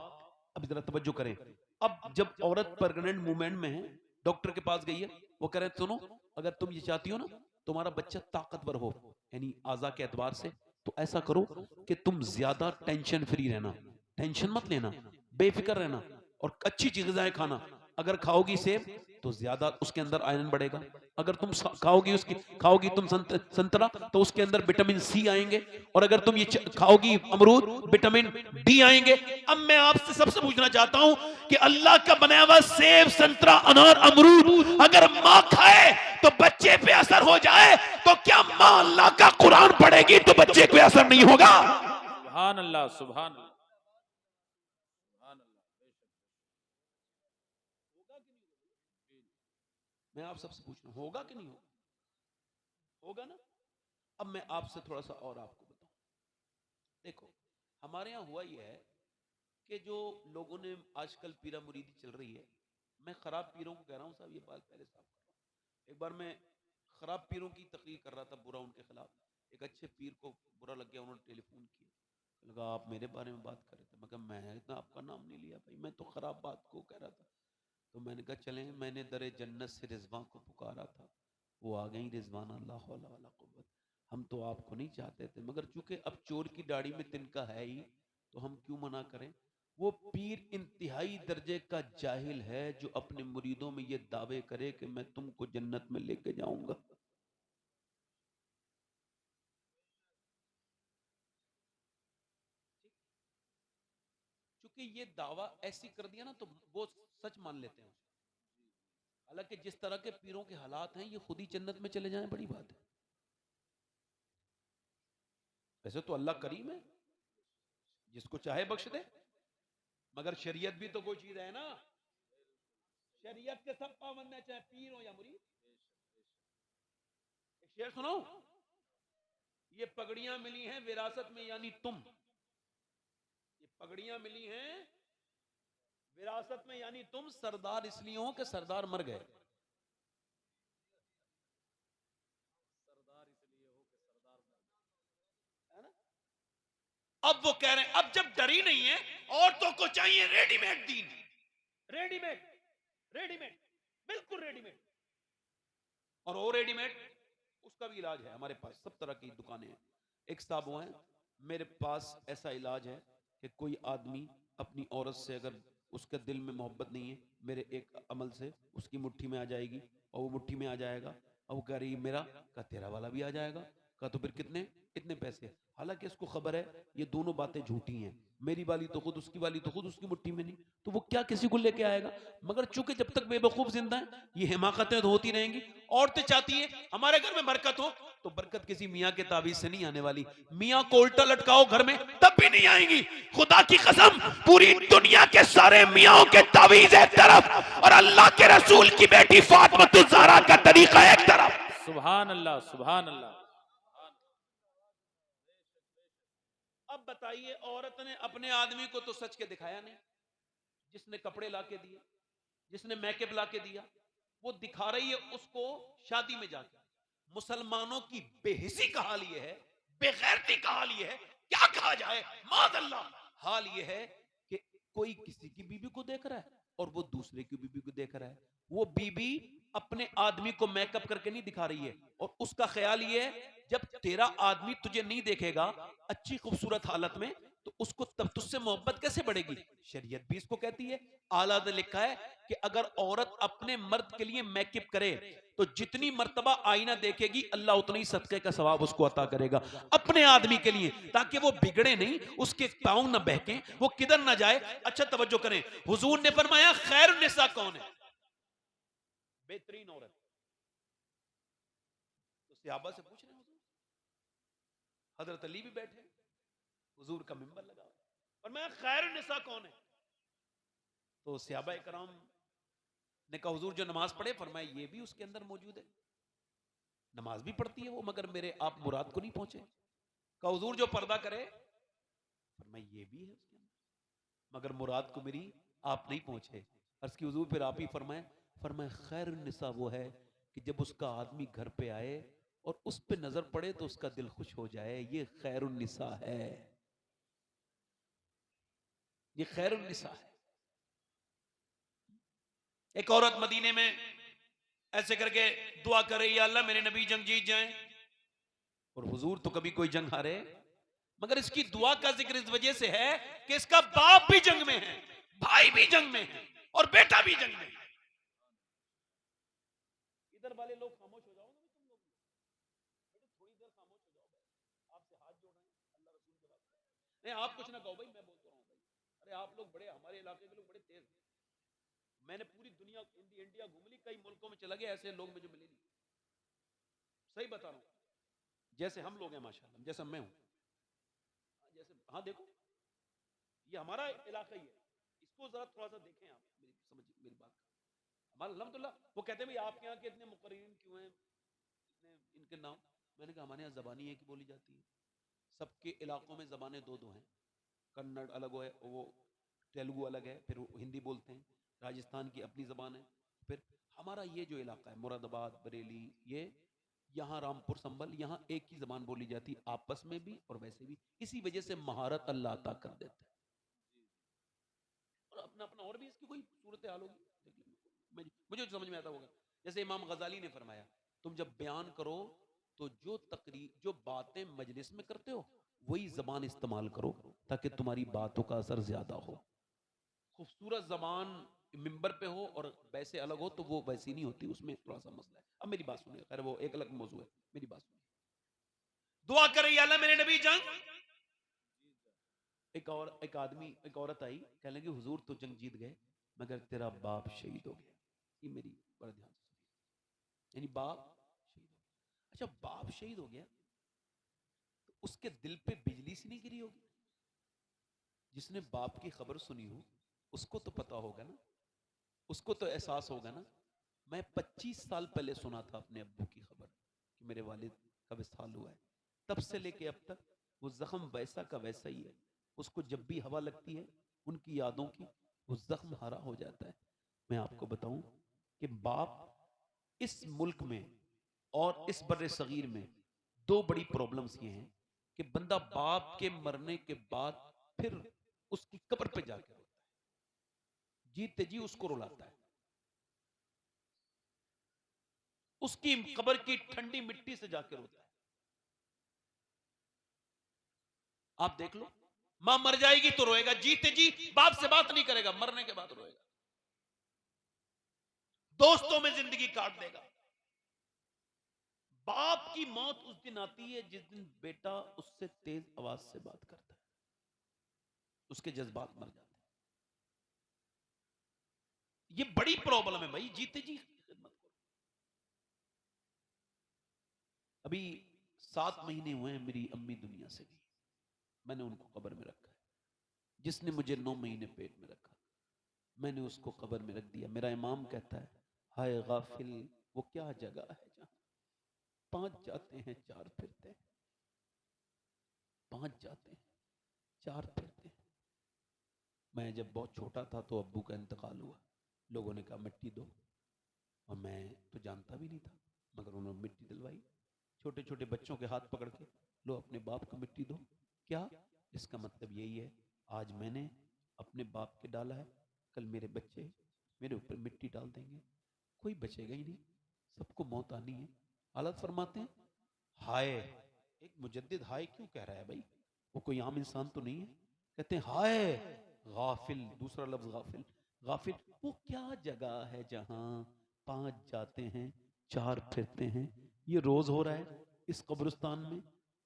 अब जरा तवज्जो करें। अब जब औरत प्रेग्नेंट मूवमेंट में है, डॉक्टर के पास गई है, वो कह रहे हैं सुनो, अगर तुम ये चाहती हो ना तुम्हारा बच्चा ताकतवर हो, यानी आजा के एतबार से, तो ऐसा करो कि तुम ज्यादा टेंशन फ्री रहना, टेंशन मत लेना, बेफिक्र रहना, और अच्छी चीजें खाना। अगर खाओगी सेब तो ज्यादा उसके अंदर आयरन बढ़ेगा, अगर तुम खाओगी तुम संतरा तो उसके अंदर विटामिन सी आएंगे, और अगर तुम ये खाओगी अमरूद, विटामिन डी आएंगे। अब मैं आपसे सबसे पूछना चाहता हूं कि अल्लाह का बनाया हुआ सेब, संतरा, अनार, अमरूद अगर मां खाए तो बच्चे पे असर हो जाए, तो क्या मां अल्लाह का कुरान पढ़ेगी तो बच्चे पे असर नहीं होगा? सुभान अल्लाह, सुभान अल्लाह, सुभान अल्लाह। मैं आप सबसे पूछ रहा हूं, होगा कि नहीं होगा? होगा ना। अब मैं आपसे थोड़ा सा और आपको बताऊं। देखो, हमारे यहाँ हुआ यह है कि जो लोगों ने आजकल पीरा मुरीदी चल रही है, मैं खराब पीरों को कह रहा हूँ साहब, ये बाल पहले साफ कर रहा हूँ। एक बार मैं खराब पीरों की तकरीर कर रहा था, बुरा उनके खिलाफ। एक अच्छे पीर को बुरा लग गया, उन्होंने टेलीफोन किया, लगा आप मेरे बारे में बात कर रहे थे। मैं कहा मैं इतना आपका नाम नहीं लिया भाई, मैं तो खराब बात को कह रहा था। तो मैंने कहा चलें, मैंने दरे जन्नत से रिजवान को पुकारा था, वो आ गई रिजवान, अल्लाह हौला वला कुव्वत। हम तो आपको नहीं चाहते थे, मगर चूंकि अब चोर की दाढ़ी में तिनका है ही, तो हम क्यों मना करें। वो पीर इंतहाई दर्जे का जाहिल है जो अपने मुरीदों में ये दावे करे कि मैं तुमको जन्नत में लेके जाऊंगा। क्योंकि ये दावा ऐसी कर दिया ना, तो वो सच मान लेते हैं उसको। हालांकि जिस तरह के पीरों के हालात हैं, ये खुद ही जन्नत में चले जाएं बड़ी बात है। वैसे तो अल्लाह करीम है, जिसको चाहे बख्श दे, मगर शरीयत भी तो कोई चीज है ना। शरीयत के सब पाबंद है, चाहे पीर हो या मुरीद। एक शेर सुनो, ये पगड़ियां मिली हैं विरासत में, यानी तुम, ये पगड़ियां मिली हैं विरासत में, यानी तुम सरदार इसलिए हो कि सरदार मर गए। है ना। अब वो कह रहे हैं, अब जब डरी नहीं है, औरतों को चाहिए रेडीमेड दीन। रेडीमेड, रेडीमेड, बिल्कुल रेडीमेड। और वो रेडीमेड, उसका भी इलाज है हमारे पास, सब तरह की दुकानें हैं। एक साहब वो हैं, मेरे पास ऐसा इलाज है कि कोई आदमी अपनी औरत से अगर उसके दिल में मोहब्बत नहीं है, मेरे एक अमल से उसकी मुट्ठी में आ जाएगी, और वो मुट्ठी में आ जाएगा, और वो कह रही मेरा, का तेरा वाला भी आ जाएगा। का तो फिर कितने, इतने पैसे। हालांकि इसको खबर है ये दोनों बातें झूठी हैं, मेरी वाली तो खुद, उसकी वाली तो खुद, उसकी मुट्ठी में नहीं, तो वो क्या किसी को लेके आएगा। मगर चूंकि जब तक बेवकूफ जिंदा है, ये हिमाकतें तो होती रहेंगी। औरतें चाहती है हमारे घर में बरकत हो, तो बरकत किसी मियाँ के ताबीज से नहीं आने वाली। मियाँ को उल्टा लटकाओ घर में, तब भी नहीं आएंगी। खुदा की कसम, पूरी दुनिया के सारे मियाँ के ताबीज एक तरफ, और अल्लाह के रसूल की बेटी फातिमा ज़हरा का तरीका एक तरफ। सुभान अल्लाह, सुभान अल्लाह। अब बताइए, औरत ने अपने आदमी को तो सच के दिखाया नहीं, जिसने कपड़े ला के दिए, जिसने मेकअप ला के दिया, वो दिखा रही है उसको शादी में जाकर। मुसलमानों की बेहिसी का हाल ये है, बेगैरती का हाल ये है, क्या कहा जाए, माज़अल्लाह। हाल ये है कि कोई किसी की बीबी को देख रहा है और वो दूसरे की बीबी को देख रहा है। वो बीबी अपने आदमी को मेकअप करके नहीं दिखा रही है, और उसका ख्याल ये है जब तेरा आदमी तुझे नहीं देखेगा अच्छी खूबसूरत हालत में, तो उसको तब तुझसे मोहब्बत कैसे बढ़ेगी। शरीयत भी इसको कहती है, आला ने लिखा है कि अगर औरत अपने मर्द के लिए मेकअप करे, तो जितनी मर्तबा आईना देखेगी अल्लाह उतना ही सदके का सवाब उसको अता करेगा अपने आदमी के लिए, ताकि वो बिगड़े नहीं, उसके पांव न बहके, वो किधर ना जाए। अच्छा तवज्जो करें, हुजूर ने फरमाया खैर निसा कौन है, बेहतरीन औरत। तो सहाबा से पूछ रहे हैं हुजूर, हजरत अली भी बैठे, हुजूर का मिंबर लगा, और मैं खैर निसा कौन है। तो सहाबा इकराम ने कहा हुजूर जो नमाज पढ़े। फरमाया ये भी उसके अंदर मौजूद है, नमाज भी पढ़ती है वो, मगर मेरे आप मुराद को नहीं पहुंचे। कहा हुजूर जो पर्दा करे। फरमाया ये भी है उसके अंदर, मगर मुराद को मेरी आप नहीं पहुंचे। अर्ज की हुजूर फिर आप ही फरमाए। फरमाया खैर निसा वो है कि जब उसका आदमी घर पे आए और उस पे नजर पड़े तो उसका दिल खुश हो जाए, ये खैर निसा है, ये खैर निसा है। एक औरत मदीने में ऐसे करके दुआ कर रही है, अल्लाह मेरे नबी जंग जीत जाएं। और हुजूर तो कभी कोई जंग हारे, मगर इसकी दुआ का जिक्र इस वजह से है कि इसका बाप भी जंग में है, भाई भी जंग में है, और बेटा भी जंग में है। इधर वाले लोग खामोश हो जाओ ना, तुम लोग बेटे थोड़ी देर खामोश हो जाओ भाई, आपसे हाथ जोड़ रहे हैं अल्लाह रसूल के बात। नहीं आप कुछ ना कहो भाई, मैं बोलता रहा हूँ भाई। अरे आप लोग बड़े, हमारे इलाके के लोग बड़े तेज हैं। मैंने पूरी दुनिया इंडिया घूम ली, कई मुल्कों में चला गया, ऐसे लोग मुझे मिले नहीं। सही बता रहा हूँ, जैसे हम लोग हैं माशाल्लाह, जैसा मैं हूँ, जैसे, हाँ देखो ये हमारा इलाका ही है, इसको जरा थोड़ा सा देखें आप, मेरी समझ मेरी बात का। हमारा अल्हम्दुलिल्लाह, वो कहते हैं भाई आपके यहाँ के इतने मुकर्रिरीन क्यों हैं, इतने इनके नाम, मैंने कहा हमारे यहाँ जबानी एक ही बोली जाती है, सबके इलाकों में जबानें दो दो हैं, कन्नड़ अलग है, वो तेलुगु अलग है, फिर हिंदी बोलते हैं, राजस्थान की अपनी जबान है, फिर हमारा ये जो इलाका है मुरादाबाद बरेली, ये यहाँ रामपुर संभल, यहाँ एक ही जबान बोली जाती, आपस में भी और वैसे भी। इसी वजह से महारत अल्लाह अता कर देता है, और अपना अपना और भी इसकी कोई सूरत हाल होगी, मुझे समझ में आता होगा। जैसे इमाम गजाली ने फरमाया, तुम जब बयान करो तो जो तकरीर जो बातें मजलिस में करते हो वही जबान इस्तेमाल करो, ताकि तुम्हारी बातों का असर ज्यादा हो। खूबसूरत जबान मिंबर पे हो और वैसे अलग हो तो वो वैसी नहीं होती, उसमें थोड़ा सा मसला है। अब मेरी बात सुनिए, खैर वो एक अलग मौजू है, मेरी बात सुनिए। दुआ कर रही अल्लाह मेरे नबी जंग, एक औरत आई, कहने लगी हुजूर तो जंग जीत गए मगर तेरा बाप शहीद हो गया। ये मेरी बड़ा ध्यान से सुनिए, यानी बाप शहीद हो गया। अच्छा, बाप शहीद हो गया तो उसके दिल पे बिजली सी नहीं गिरी होगी? जिसने बाप की खबर सुनी हो उसको तो पता होगा ना, उसको तो एहसास होगा ना। मैं 25 साल पहले सुना था अपने अब्बू की खबर कि मेरे वालिद का विसाल हुआ है, तब से लेके अब तक वो जख्म वैसा का वैसा ही है। उसको जब भी हवा लगती है उनकी यादों की, वो जख्म हरा हो जाता है। मैं आपको बताऊं कि बाप इस मुल्क में और इस बर्रे सगीर में दो बड़ी प्रॉब्लम्स ये हैं कि बंदा बाप के मरने के बाद फिर उसकी कब्र पे जाके रोता है, जीते जी उसको रुलाता है, उसकी कब्र की ठंडी मिट्टी से जाके रोता है। आप देख लो, मां मर जाएगी तो रोएगा, जीते जी बाप से बात नहीं करेगा, मरने के बाद रोएगा। दोस्तों में जिंदगी काट देगा। बाप की मौत उस दिन आती है जिस दिन बेटा उससे तेज आवाज से बात करता है, उसके जज्बात मर जाते हैं। ये बड़ी प्रॉब्लम है भाई, जीते जी खिदमत करो। अभी 7 महीने हुए हैं मेरी अम्मी दुनिया से गई, मैंने उनको कब्र में रखा है। जिसने मुझे 9 महीने पेट में रखा मैंने उसको कब्र में रख दिया। मेरा इमाम कहता है, हाय गाफिल वो क्या जगह है जहां 5 जाते हैं 4 फिरते हैं, 5 जाते हैं 4 फिरते हैं। मैं जब बहुत छोटा था तो अब्बू का इंतकाल हुआ, लोगों ने कहा मिट्टी दो, और मैं तो जानता भी नहीं था, मगर उन्होंने मिट्टी दिलवाई। छोटे छोटे बच्चों के हाथ पकड़ के, लो अपने बाप को मिट्टी दो। क्या? इसका मतलब यही है, आज मैंने अपने बाप के डाला है, कल मेरे बच्चे मेरे ऊपर मिट्टी डाल देंगे, कोई बचेगा ही नहीं, सबको मौत आनी है। हालत फरमाते हैं हाय, एक मुजद्दिद हाय क्यों कह रहा है भाई, वो कोई आम इंसान तो नहीं है। कहते हैं हाय गाफिल, दूसरा लफ्ज गाफिल, गाफिल वो क्या जगह है जहां 5 जाते हैं 4 फिरते हैं। ये रोज हो रहा है इस कब्रिस्तान में।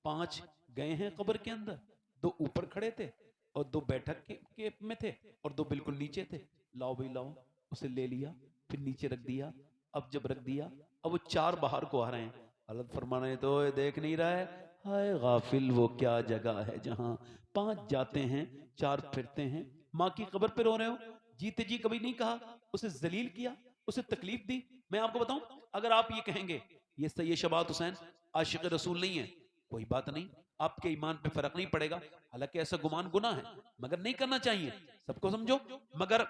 5 गए हैं कब्र के अंदर, 2 ऊपर खड़े थे और 2 बैठक के में थे और 2 बिल्कुल नीचे थे। लाओ भाई लाओ, उसे ले लिया, फिर नीचे रख दिया। अब जब रख दिया, अब वो 4 बाहर को आ रहे हैं। हालत फरमाना है तो देख नहीं रहा है, हाय गाफिल वो क्या जगह है जहां 5 जाते हैं 4 फिरते हैं। माँ की कब्र पे रो रहे हो, जीते जी कभी नहीं कहा, उसे जलील किया, उसे तकलीफ दी। मैं आपको बताऊं, अगर आप ये कहेंगे ये सैयद शबात हुसैन आशिक रसूल नहीं है, कोई बात नहीं, आपके ईमान पे फर्क नहीं पड़ेगा। हालांकि ऐसा गुमान गुनाह है, मगर नहीं करना चाहिए, सबको समझो। मगर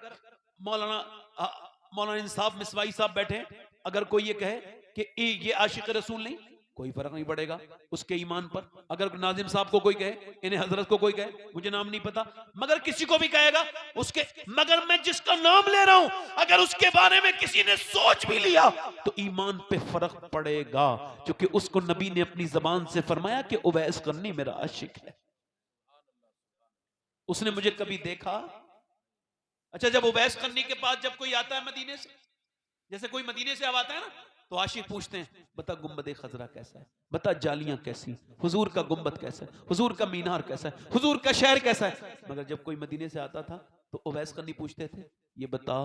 मौलाना इंसाफ मिसवाई साहब बैठे, अगर कोई ये कहे कि ये आशिक रसूल नहीं, कोई फर्क नहीं पड़ेगा उसके ईमान पर। अगर नाजिम साहब को कोई कहे, इन्हें हजरत को कोई कहे, मुझे नाम नहीं पता, मगर किसी को भी कहेगा उसके, मगर मैं जिसका नाम ले रहा हूं अगर उसके बारे में किसी ने सोच भी लिया तो ईमान पे फर्क पड़ेगा, क्योंकि उसको नबी ने अपनी जबान से फरमाया कि उवैस करनी मेरा आशिक है। उसने मुझे कभी देखा? अच्छा, जब उवैस करनी के बाद जब कोई आता है मदीने से, जैसे कोई मदीने से आता है ना, तो आशिक पूछते हैं बता गुम्बद खजरा कैसा है, बता जालियां कैसी, हुजूर का गुम्बद कैसा है, हुजूर का मीनार कैसा है, हुजूर का शहर कैसा है। मगर जब कोई मदीने से आता था तो उवैस करनी पूछते थे, ये बता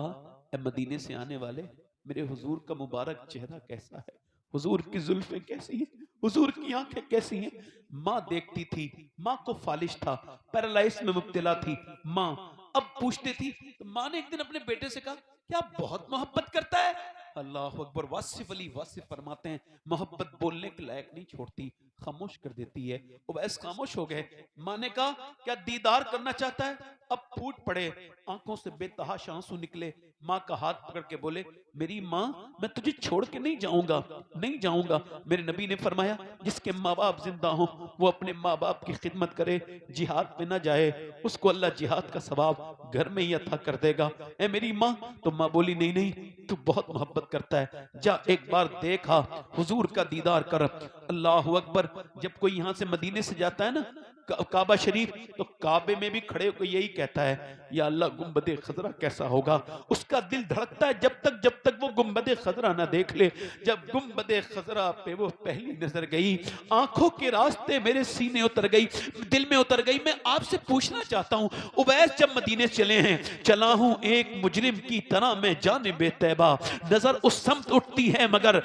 ए मदीने से आने वाले, मेरे हुजूर का मुबारक चेहरा कैसा है, हुजूर की जुल्फें कैसी हैं, हुजूर की आंखें कैसी हैं। माँ देखती थी, माँ को फालिश था, पैरालाइज में मुब्तला थी माँ, अब पूछती थी। तो माँ ने एक दिन अपने बेटे से कहा, क्या बहुत मोहब्बत करता है? अल्लाह अकबर। वासिफ अली वासिफ फरमाते हैं मोहब्बत बोलने के लायक नहीं छोड़ती, खामोश कर देती है। उवैस खामोश हो गए। माँ ने कहा क्या दीदार करना चाहता है? अब फूट पड़े, आंखों से बेतहाशा आंसू निकले। माँ का हाथ पकड़ के बोले मेरी माँ मैं तुझे छोड़ के नहीं जाऊंगा, नहीं जाऊंगा। मेरे नबी ने फरमाया जिसके माँ बाप जिंदा हो वो अपने माँ बाप की खिदमत करे, जिहाद में ना जाए, उसको अल्लाह जिहाद का सवाब घर में ही अता कर देगा। ए मेरी माँ। तो माँ बोली नहीं नहीं, तू बहुत मोहब्बत करता है, जा एक बार देखा हुजूर का दीदार कर। अल्लाह अकबर। जब कोई यहाँ से मदीने से जाता है ना काबा शरीफ, तो काबे में भी खड़े होकर यही कहता है या अल्लाह गुम्बदे खजरा कैसा होगा। उसका दिल धड़कता है जब तक वो गुम्बदे खजरा ना देख ले। जब गुम्बदे खजरा पे वो पहली नजर गई, आंखों के रास्ते मेरे सीने उतर गई, दिल में उतर गई। मैं आपसे पूछना चाहता हूँ उवैस जब मदीने चले हैं, चला हूं एक मुजरिम की तरह मैं जानिबे तैबा, नजर उस समत उठती है मगर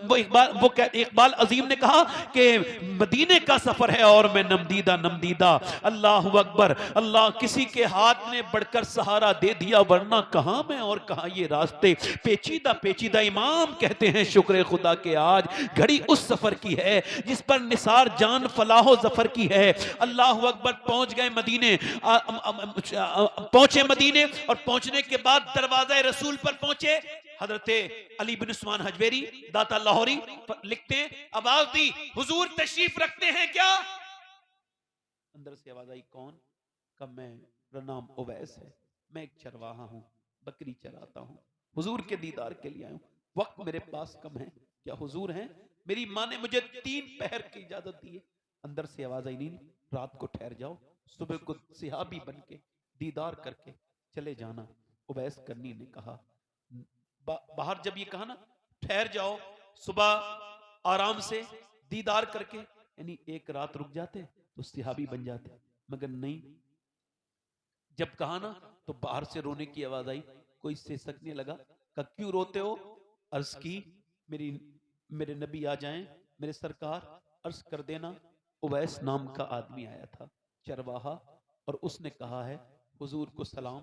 वो इकबाल अजीम ने कहा कि मदीने का सफर है और मैं नमदीदा नमदीदा। अल्लाह अकबर। अल्लाह किसी के हाथ ने बढ़कर सहारा दे दिया, वरना कहां मैं और कहां ये रास्ते पेचीदा पेचीदा। इमाम कहते हैं शुक्र खुदा के आज घड़ी उस सफर की है जिस पर निसार जान फलाहो जफर की है। अल्लाह अकबर। पहुंच गए मदीने, पहुंचे मदीने और पहुंचने के बाद दरवाजा रसूल पर पहुंचे। हजरते अली बिन उस्मान हजवेरी दाता लाहौरी लिखते हैं आवाज दी हुजूर तशरीफ रखते हैं क्या? अंदर से आवाज आई कौन? कब मैं नाम उवैस है, मैं एक चरवाहा हूं, बकरी चराता हूं, हुजूर के दीदार के लिए आया हूं, वक्त मेरे पास कम है, क्या हुजूर हैं? मेरी माँ ने मुझे 3 पहर की इजाजत दी है। अंदर से आवाज आई नहीं, रात को ठहर जाओ, सुबह को सिहाबी बन के दीदार करके चले जाना। उवैस करनी ने कहा बाहर जब ये कहा ना ठहर जाओ, सुबह आराम से दीदार करके, यानी एक रात रुक जाते तो सिहाबी बन जाते, मगर नहीं। जब कहा ना तो बाहर से रोने की आवाज आई, कोई सिसकने लगा। कहा क्यों रोते हो? अर्ज की मेरे नबी आ जाएं, मेरे सरकार अर्ज कर देना उवैस नाम का आदमी आया था चरवाहा, और उसने कहा है हुजूर को सलाम,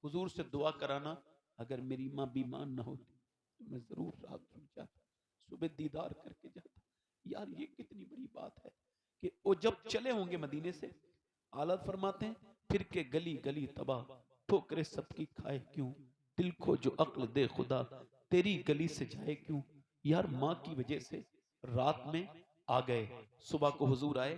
हुजूर से दुआ कराना, अगर मेरी माँ बीमार ना होती तो मैं जरूर रात रुक जाता, सुबह दीदार करके जाता। यार ये कितनी बड़ी बात है कि वो जब चले होंगे मदीने से, आला फरमाते हैं फिर के गली गली तबाह, ठोकरे सबकी खाए क्यों, दिल को जो अक्ल दे खुदा तेरी गली से जाए क्यों। यार माँ की वजह से रात में आ गए, सुबह को हुजूर आए,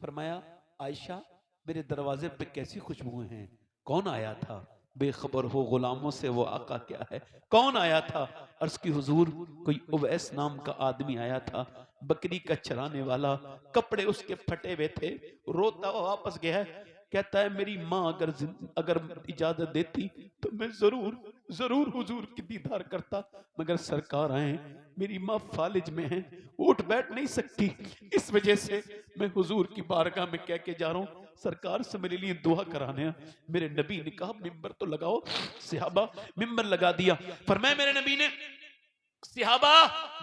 फरमाया आयशा मेरे दरवाजे पे कैसी खुशबुएं हैं, कौन आया था? बेखबर हो गुलामों से वो आका क्या है, कौन आया था? अर्ज की हुजूर कोई उवैस नाम का आदमी आया था, बकरी का चराने वाला, कपड़े उसके फटे हुए थे, रोता हुआ वापस गया है। कहता है मेरी माँ अगर इजाजत देती तो मैं जरूर हुजूर की दीदार करता, मगर सरकार आए, मेरी माँ फालिज में है, उठ बैठ नहीं सकती, इस वजह से मैं हुजूर की बारगाह में कह के जा रहा हूँ सरकार से मेरे लिए दुआ कराने। मेरे नबी ने कहा मिंबर तो लगाओ। सिहाबा मिंबर लगा दिया। फरमाया मेरे नबी ने सिहाबा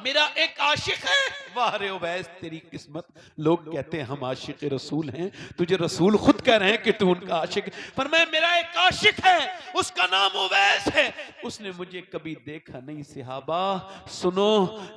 मेरा एक आशिक है। वाह रे उवैस तेरी किस्मत, लोग कहते हैं हम आशिक रसूल हैं, तुझे रसूल खुद कह रहे हैं कि तू उनका आशिक। फरमाया मेरा एक आशिक है, उसका नाम उवैस है, उसने मुझे कभी देखा नहीं। सिहाबा सुनो,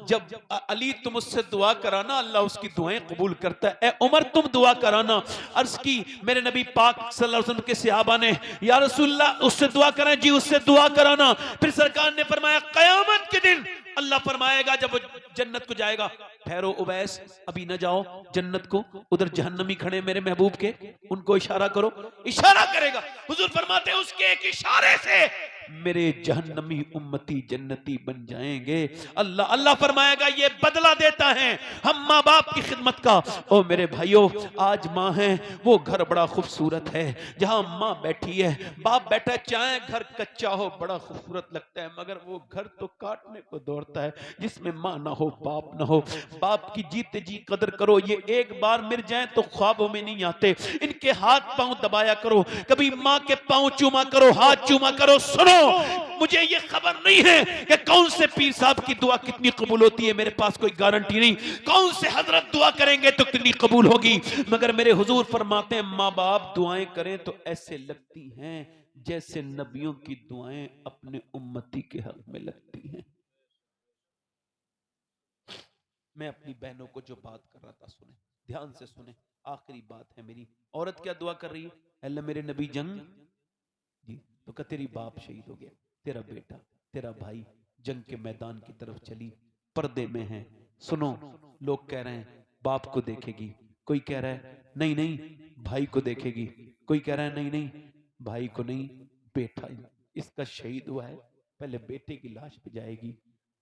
जब अली तुम उससे दुआ कराना अल्लाह उसकी दुआएं कबूल करता है। ए उमर तुम दुआ कराना। अर्ज की मेरे नबी पाक सल्लल्लाहु अलैहि वसल्लम के सिहाबा ने या रसूलल्लाह उससे दुआ कराएं, जी उससे दुआ कराना। फिर सरकार ने फरमाया कयामत के दिन अल्लाह फरमाएगा जब वो जन्नत को जाएगा, ठहरो उवैस अभी न जाओ जन्नत को, उधर जहन्नमी खड़े मेरे महबूब के, उनको इशारा करो। इशारा करेगा, हुजूर फरमाते हैं उसके एक इशारे से मेरे जहन्नमी उम्मती जन्नती बन जाएंगे। अल्लाह फरमाएगा ये बदला देता है हम माँ बाप की खिदमत का। ओ मेरे भाइयों, आज माँ है, वो घर बड़ा खूबसूरत है जहाँ माँ बैठी है, बाप बैठा है, चाहे घर कच्चा हो बड़ा खूबसूरत लगता है, मगर वो घर तो काटने को दौड़ता है जिसमें माँ ना हो बाप ना हो। बाप की जीते जी कदर करो, ये एक बार मिल जाए तो ख्वाबों में नहीं आते। इनके हाथ पांव दबाया करो, कभी माँ के पांव चूमा करो, हाथ चूमा करो। सुनो, मुझे ये खबर नहीं है कि कौन से पीर साहब की दुआ कितनी कबूल होती है, मेरे पास कोई गारंटी नहीं, कौन से हजरत दुआ करेंगे तो कितनी कबूल होगी, मगर मेरे हुजूर फरमाते हैं माँ बाप दुआएं करें तो ऐसे लगती हैं जैसे नबियों की दुआएं अपने उम्मती के हक में लगती हैं। मैं अपनी बहनों को जो बात कर रहा था सुने, ध्यान से सुने, आखिरी बात है मेरी। औरत क्या दुआ कर रही है? अल्लाह मेरे नबी जंग जी, तो कहा तेरी बाप शहीद हो गया, तेरा बेटा, तेरा भाई जंग के मैदान की तरफ चली, पर्दे में है। सुनो, लोग कह रहे हैं बाप को देखेगी, कोई कह रहा है नहीं नहीं भाई को देखेगी, कोई कह रहा है नहीं नहीं भाई को नहीं, बेटा इसका शहीद हुआ है, पहले बेटे की लाश पे जाएगी।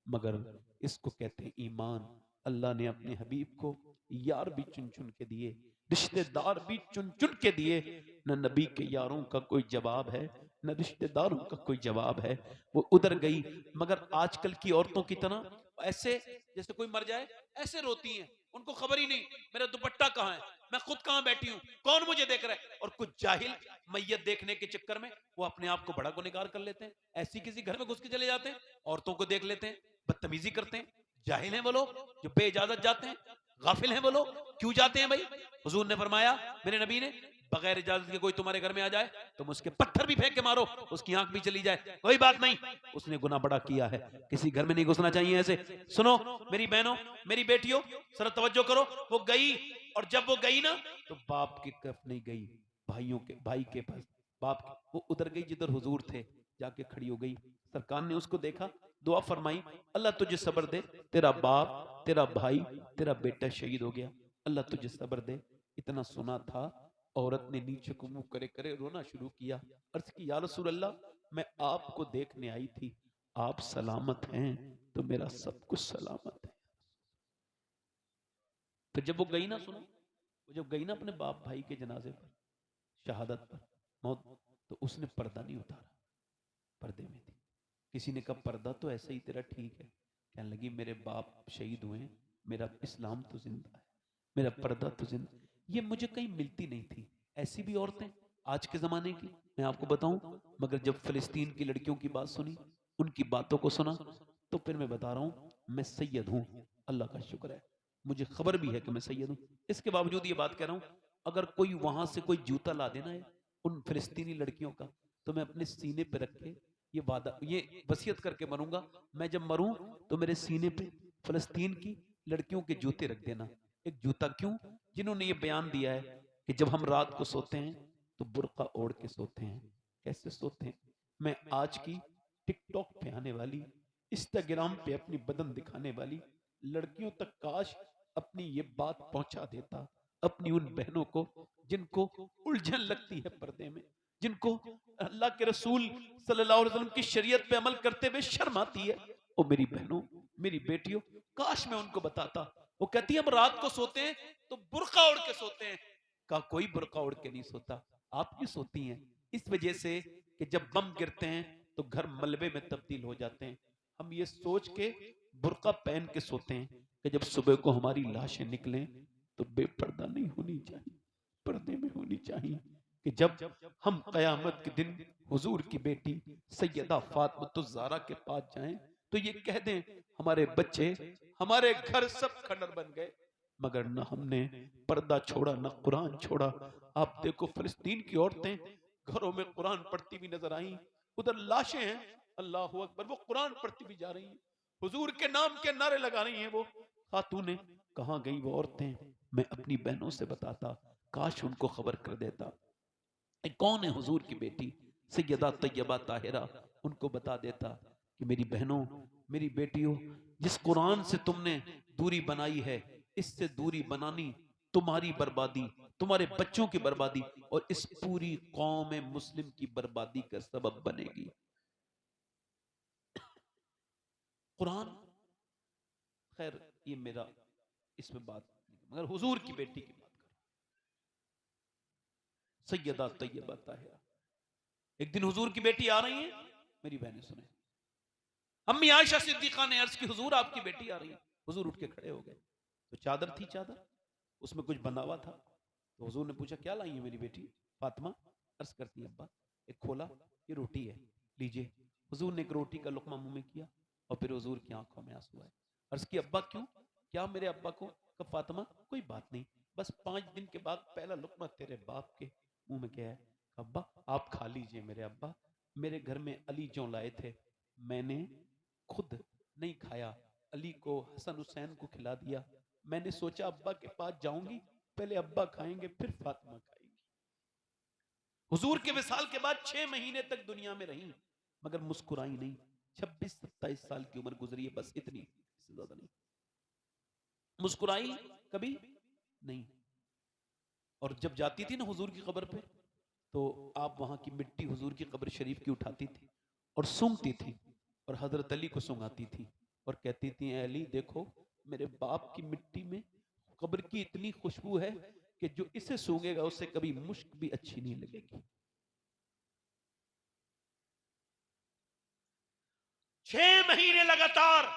मगर इसको कहते हैं ईमान। अल्लाह ने अपने हबीब को यार भी चुन चुन के दिए, रिश्तेदार भी चुन चुन के दिए। न नबी के यारों का कोई जवाब है, न रिश्तेदारों का कोई जवाब है। वो उधर गई, मगर आजकल की औरतों की तरह ऐसे जैसे कोई मर जाए ऐसे रोती हैं, उनको खबर ही नहीं मेरा दुपट्टा कहाँ है, मैं खुद कहाँ बैठी हूँ, कौन मुझे देख रहा है। और कुछ जाहिल मैयत देखने के चक्कर में वो अपने आप को बड़ा गुनहगार कर लेते हैं, ऐसी किसी घर में घुस के चले जाते हैं, औरतों को देख लेते हैं, बदतमीजी करते हैं। जाहिल हैं वो लोग जो बेइजाजत जाते हैं, गाफिल हैं वो लोग। क्यों जाते हैं भाई? हुजूर ने फरमाया, मेरे नबी ने, बगैर इजाजत के कोई तुम्हारे घर में आ जाए तुम उसके पत्थर भी फेंक के मारो, उसकी आंख भी चली जाए, कोई बात नहीं, उसने गुनाह बड़ा किया है। किसी घर में नहीं घुसना चाहिए ऐसे। सुनो मेरी बहनों, मेरी बेटियों, जरा तवज्जो करो। वो गई, और जब वो गई ना तो बाप की तरफ नहीं गई, भाइयों के भाई के पास, वो उधर गई जिधर हुजूर थे, जाके खड़ी हो गई। सरकार ने उसको देखा, दुआ फरमाई, अल्लाह तुझे सब्र दे, तेरा बाप, तेरा भाई, तेरा बेटा शहीद हो गया, अल्लाह तुझे सब्र दे। इतना सुना था, औरत ने नीचे को मुंह करे करे रोना शुरू किया। अर्ज की या रसूल अल्लाह, मैं आपको देखने आई थी, आप सलामत हैं तो मेरा सब कुछ सलामत है। तो जब वो गई ना, सुनो, वो जब गई ना अपने बाप भाई के जनाजे पर, शहादत पर, मौत, तो उसने पर्दा नहीं उतारा, पर्दे में थी। किसी ने कहा पर्दा तो ऐसे ही तेरा ठीक है, कहने लगी मेरे बाप शहीद हुए, मेरा इस्लाम तो जिंदा है, मेरा पर्दा तो जिंदा। ये मुझे कहीं मिलती नहीं थी ऐसी भी औरतें आज के जमाने की, मैं आपको बताऊं। मगर जब फिलिस्तीन की लड़कियों की बात सुनी, उनकी बातों को सुना, तो फिर मैं बता रहा हूं, मैं सैयद हूं, अल्लाह का शुक्र है, मुझे खबर भी है कि मैं सैयद हूं। इसके बावजूद ये बात कह रहा हूं, अगर कोई वहां से कोई जूता ला देना है उन फिलिस्तीनी लड़कियों का, तो मैं अपने सीने पे रख के ये वादा, ये वसीयत करके मरूंगा, मैं जब मरूं तो मेरे सीने पे फलस्तीन की लड़कियों के जूते रख देना। एक जूता क्यों? जिन्होंने ये बयान दिया है कि जब हम रात को सोते हैं तो बुर्का ओढ़ के सोते हैं। कैसे सोते हैं? मैं आज की टिकटॉक पे आने वाली, इंस्टाग्राम पे अपनी बदन दिखाने वाली लड़कियों तक काश अपनी ये बात पहुंचा देता, अपनी उन बहनों को जिनको उलझन लगती है पर्दे में, जिनको अल्लाह के रसूल सल्लल्लाहु अलैहि वसल्लम की शरीयत पे अमल करते हुए शर्म आती है। ओ मेरी बहनों, मेरी बेटियों, काश मैं उनको बताता। वो कहती है हम रात को सोते हैं तो बुर्का ओढ़ के सोते हैं। का कोई बुर्का ओढ़ के नहीं सोता, आप क्यों सोती हैं? इस वजह से कि जब बम गिरते हैं तो घर मलबे में तब्दील हो जाते हैं। हम ये सोच के बुर्का पहन के सोते हैं कि जब सुबह को हमारी लाशें निकलें तो बेपर्दा नहीं होनी चाहिए, पर्दे में होनी चाहिए, कि जब हम कयामत के दिन हुजूर की बेटी सैयदा फातिमा ज़हरा के पास जाएं तो ये कह दें हमारे बच्चे, हमारे घर सब खंडर बन गए, मगर न हमने पर्दा छोड़ा, न कुरान छोड़ा। आप देखो फिलिस्तीन की औरतें घरों में कुरान पढ़ती भी नजर आई, उधर लाशें हैं, अल्लाह अकबर, वो कुरान पढ़ती भी जा रही हैं, हुजूर के नाम के नारे लगा रही हैं। वो खातूने कहाँ गई वो औरतें? मैं अपनी बहनों से बताता, काश उनको खबर कर देता कौन है हुजूर की बेटी सैयदा तैयबा ताहिरा, उनको बता देता कि मेरी बहनों, मेरी बेटियों, जिस कुरान से तुमने दूरी बनाई है, इससे दूरी बनानी तुम्हारी बर्बादी, तुम्हारे बच्चों की बर्बादी और इस पूरी कौम मुस्लिम की बर्बादी का सबब बनेगी। कुरान, खैर ये मेरा इसमें बात, मगर हुजूर की बेटी की बात करो, सैयदा तैयबा ताहिरा। एक दिन हुजूर की बेटी आ रही है, मेरी बहनें सुने, अम्मी आयशा सिद्दीका ने अर्ज की हुजूर आपकी बेटी आ रही है। हुजूर उठ के खड़े हो गए, तो चादर थी, चादर उसमें कुछ बना हुआ था। तो हुजूर ने पूछा क्या लाई है मेरी बेटी फातिमा? अर्ज करती है अब्बा, एक खोला, ये रोटी है, लीजिए। हुजूर ने एक रोटी का लुकमा मुंह में किया और फिर हुजूर की आंखों में आंसू आए। अर्ज की अब्बा क्यों? क्या मेरे अब्बा को? कब फातिमा कोई बात नहीं, बस 5 दिन के बाद पहला लुकमा तेरे बाप के मुंह में गया है। अब्बा आप खा लीजिए मेरे अब्बा, मेरे घर में अली जो लाए थे, मैंने खुद नहीं खाया, अली को, हसन हुसैन को खिला दिया। मैंने सोचा अब्बा के पास जाऊंगी, पहले अब्बा खाएंगे फिर फातिमा खाएंगी। हुजूर के विसाल के बाद 6 महीने तक दुनिया में रही, मगर मुस्कुराई नहीं। 26-27 साल की उम्र गुजरी है, बस इतनी, इससे ज्यादा नहीं। मुस्कुराई कभी नहीं। और जब जाती थी ना हुजूर की कब्र पे, तो आप वहां की मिट्टी हुजूर की कब्र शरीफ की उठाती थी और सूंघती थी, और हजरत अली को सूंघाती थी और कहती थी, "ए अली देखो, मेरे बाप की मिट्टी में कब्र की इतनी खुशबू है कि जो इसे सूंघेगा उसे कभी मुश्क भी अच्छी नहीं लगेगी।" 6 महीने लगातार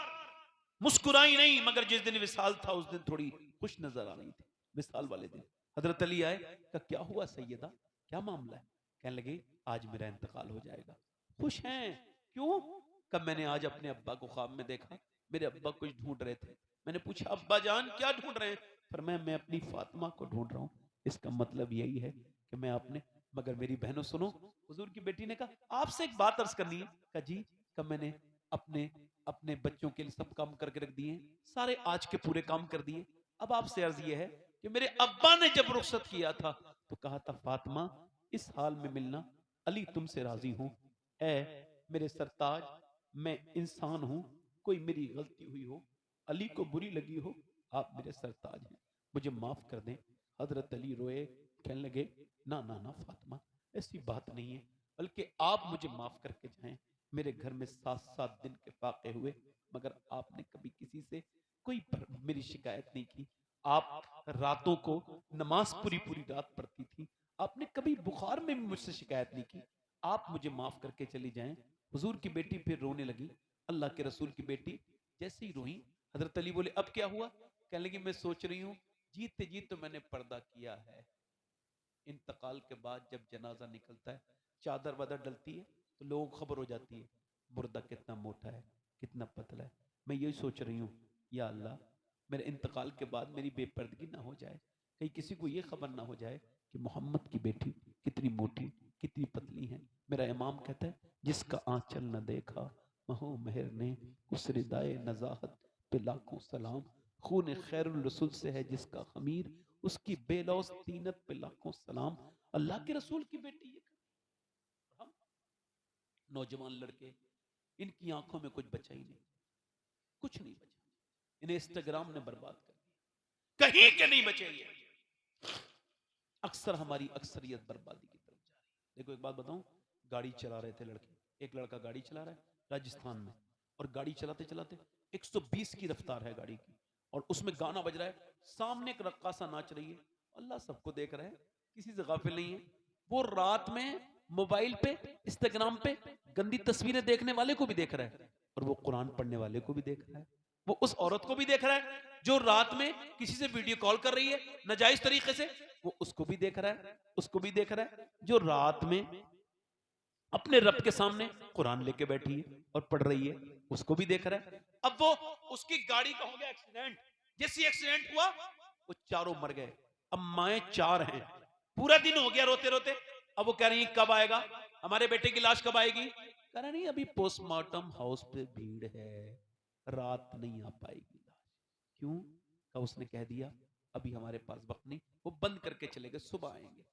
मुस्कुराई नहीं, मगर जिस दिन विसाल था उस दिन थोड़ी खुश नजर आ रही थी। विसाल वाले दिन हजरत अली आए, कहा, "क्या हुआ सैयदा, क्या मामला है?" कहने लगे, "आज मेरा इंतकाल हो जाएगा।" खुश हैं, क्यों? कब मैंने आज अपने अब्बा को ख्वाब में देखा, मेरे अब्बा कुछ ढूंढ रहे थे। मैंने पूछा, "अब्बा जान क्या ढूंढ रहे हैं?" फरमाया, "मैं अपनी फातिमा को ढूंढ रहा हूँ।" इसका मतलब यही है कि मैं आपने, मगर मेरी बहनों सुनो, हुजूर की बेटी ने कहा, "आपसे एक बात अर्ज करनी है।" कहा, "जी।" कब मैंने अपने अपने बच्चों के लिए सब काम करके रख दिए, सारे आज के पूरे काम कर दिए। अब आपसे अर्ज यह है कि मेरे अब्बा ने जब रुखसत किया था तो कहा था, फातिमा इस हाल में मिलना, अली तुमसे राजी हूं। ऐ मेरे सरताज, मैं इंसान हूं, कोई मेरी गलती हुई हो, अली को बुरी लगी हो, आप मेरे सरताज हैं, मुझे माफ कर दें। हजरत अली रोए, कहने लगे, ना ना ना फातिमा, ऐसी बात नहीं है, बल्कि आप मुझे माफ करके जाएं। मेरे घर में 7-7 दिन के फाके हुए, मगर आपने कभी किसी से कोई मेरी शिकायत नहीं की। आप रातों को नमाज पूरी पूरी रात पढ़ती थी, आपने कभी बुखार में भी मुझसे शिकायत नहीं की। आप मुझे माफ करके चली जाएं। हुजूर की बेटी फिर रोने लगी। अल्लाह के रसूल की बेटी जैसे ही रोई, हजरत अली बोले, "अब क्या हुआ?" कहने लगी, "मैं सोच रही हूँ, जीते जी तो मैंने पर्दा किया है, इंतकाल के बाद जब जनाजा निकलता है, चादर वादर डलती है, तो लोगों को खबर हो जाती है, मुर्दा कितना मोटा है, कितना पतला है। मैं यही सोच रही हूँ, या अल्लाह, मेरे इंतकाल के बाद मेरी बेपर्दगी ना हो जाए, कहीं किसी को ये खबर ना हो जाए कि मोहम्मद की बेटी कितनी मोटी, कितनी पतली है।" मेरा इमाम कहता है, जिसका आंचल न देखा महो मेहर ने, उस रिदाए नजाहत पे लाखों सलाम। खून खैरुल रसूल से है जिसका खमीर, उसकी बेलौस तीनत पे लाखों सलाम। अल्लाह के रसूल की बेटी ये, हम नौजवान लड़के, इनकी आंखों में कुछ बचा ही नहीं, कुछ नहीं बचा। इन्हें इंस्टाग्राम ने बर्बाद कर दिया, कहीं के नहीं बचे ये। अक्सर हमारी अक्सरियत बर्बादी की तरफ जा रही है। देखो एक बात बताऊं, गाड़ी चला रहे थे लड़के, एक लड़का गाड़ी चला रहा है राजस्थान में, और गाड़ी चलाते चलाते 120 की रफ्तार है गाड़ी की, और उसमें गाना बज रहा है, सामने एक रक्कासा नाच रही है, अल्लाह सबको देख रहा है, किसी से गाफिल नहीं है। वो रात में मोबाइल पे, इंस्टाग्राम पे गंदी तस्वीरें देखने वाले को भी देख रहा है, और वो कुरान पढ़ने वाले को भी देख रहा है। वो उस औरत को भी देख रहा है जो रात में किसी से वीडियो कॉल कर रही है नाजायज तरीके से, वो उसको भी देख रहा है, उसको भी देख रहा है जो रात में अपने रब के सामने कुरान लेके बैठी है और पढ़ रही है, उसको भी देख रहा है। अब वो, उसकी गाड़ी का हो गया एक्सीडेंट, जैसे एक्सीडेंट हुआ वो चारों मर गए। अब माए 4 हैं, पूरा दिन हो गया रोते रोते। अब वो कह रही है, कब आएगा हमारे बेटे की लाश, कब आएगी? कह रहा नहीं, अभी पोस्टमार्टम हाउस पे भीड़ है, रात नहीं आ पाएगी लाश। क्यों? का उसने कह दिया, अभी हमारे पास वक्त नहीं, वो बंद करके चले गए, सुबह आएंगे।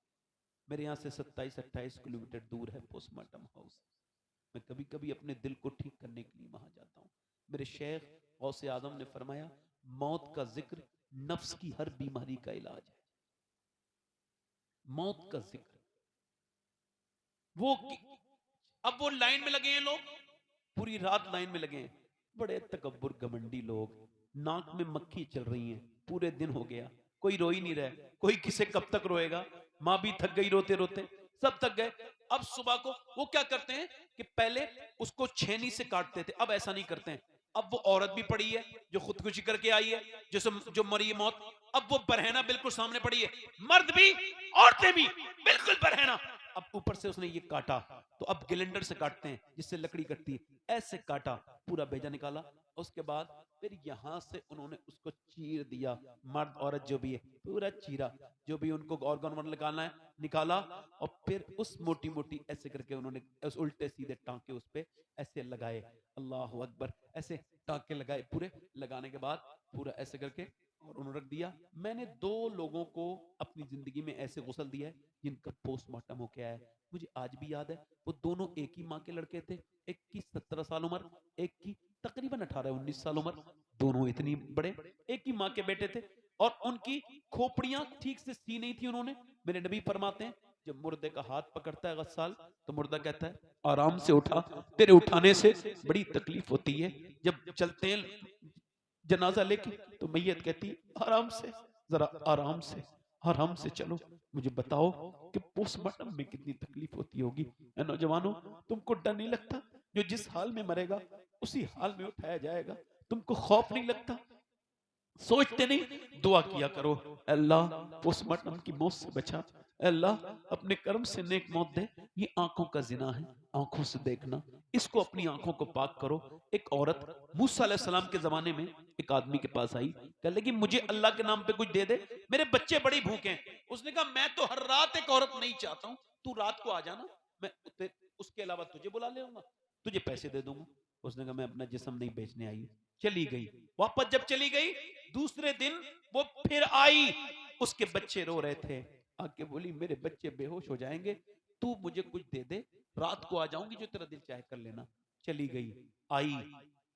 मेरे यहाँ से 27-28 किलोमीटर दूर है पोस्टमार्टम हाउस। मैं कभी कभी अपने दिल को ठीक करने के लिए वहां जाता हूँ। मेरे शेख गौसे आजम ने फरमाया, मौत का जिक्र नफ्स की हर बीमारी का इलाज है। मौत का जिक्र, वो अब वो लाइन में लगे हैं लोग, पूरी रात लाइन में लगे हैं, बड़े तकब्बुर घमंडी लोग, नाक में मक्खी चल रही है, पूरे दिन हो गया, कोई रो ही नहीं रहा, कोई किसे कब तक रोएगा, माँ भी थक गई रोते रोते, सब थक गए। अब सुबह को वो क्या करते हैं कि पहले उसको छेनी से काटते थे, अब ऐसा नहीं करते हैं। अब वो औरत भी पड़ी है जो खुदकुशी करके आई है, जो मरी है मौत, अब वो बरहना बिल्कुल सामने पड़ी है, मर्द भी औरतें भी बिल्कुल बरहना। अब ऊपर से उसने ये काटा तो अब ग्लेंडर से काटते हैं जिससे लकड़ी कटती है, ऐसे काटा, पूरा भेजा निकाला। उसके बाद फिर यहां से उन्होंने उसको चीर दिया, मर्द औरत जो भी है पूरा चीरा, जो भी उनको ऑर्गन वन निकालना है निकाला, और फिर उस मोटी मोटी ऐसे करके उन्होंने उस उल्टे सीधे टांके उस पे ऐसे लगाए। अल्लाह अकबर, ऐसे टांके लगाए, पूरे लगाने के बाद पूरा ऐसे करके और उन्होंने रख दिया। मैंने 2 लोगों को अपनी जिंदगी में ऐसे गुस्ल दिया है जिनका पोस्टमार्टम हो गया है, मुझे आज भी याद है। वो दोनों एक ही माँ के लड़के थे, एक की 17 साल उम्र, एक की तकरीबन 18-19 साल उम्र, दोनों इतनी बड़े, एक ही माँ के बेटे थे, और उनकी खोपड़ियां ठीक से सी नहीं थी उन्होंने। मेरे नबी फरमाते हैं जब मुर्दे का हाथ पकड़ता है गस्साल तो मुर्दा कहता है आराम से उठा, तेरे उठाने से बड़ी तकलीफ होती है। जब चलते हैं जनाजा लेके तो मैयत कहती है आराम से, जरा आराम से, आराम से चलो। मुझे बताओ कि पोस्टमार्टम में कितनी तकलीफ होती होगी। ए नौजवानों, तुमको डर नहीं लगता जो जिस हाल में मरेगा उसी हाल में उठाया जाएगा? तुमको खौफ नहीं लगता? सोचते नहीं? दुआ किया करो, अल्लाह पोस्टमार्टम की मौत से बचा, अल्लाह अपने कर्म से नेक मौत दे। ये आंखों का जिना है, आंखों से देखना, इसको अपनी आंखों को पाक करो। एक औरत मूसा अलैहिस्सलाम के जमाने में एक आदमी के पास आई, कहने लगी मुझे अल्लाह के नाम पे कुछ दे दे, मेरे बच्चे बड़ी भूखे हैं। उसने कहा मैं तो हर रात एक औरत नहीं चाहता हूँ, तू रात को आ जाना, मैं उसके अलावा तुझे बुला ले आऊंगा, तुझे पैसे दे दूंगा। उसने कहा मैं अपना जिस्म नहीं बेचने आई हूं। चली गई। वापस जब चली गई दूसरे दिन वो फिर आई, उसके बच्चे रो रहे थे, आके बोली मेरे बच्चे बेहोश हो जाएंगे, तू मुझे कुछ दे दे, रात को आ जाऊंगी, जो तेरा दिल चाहे कर लेना। चली गई, आई,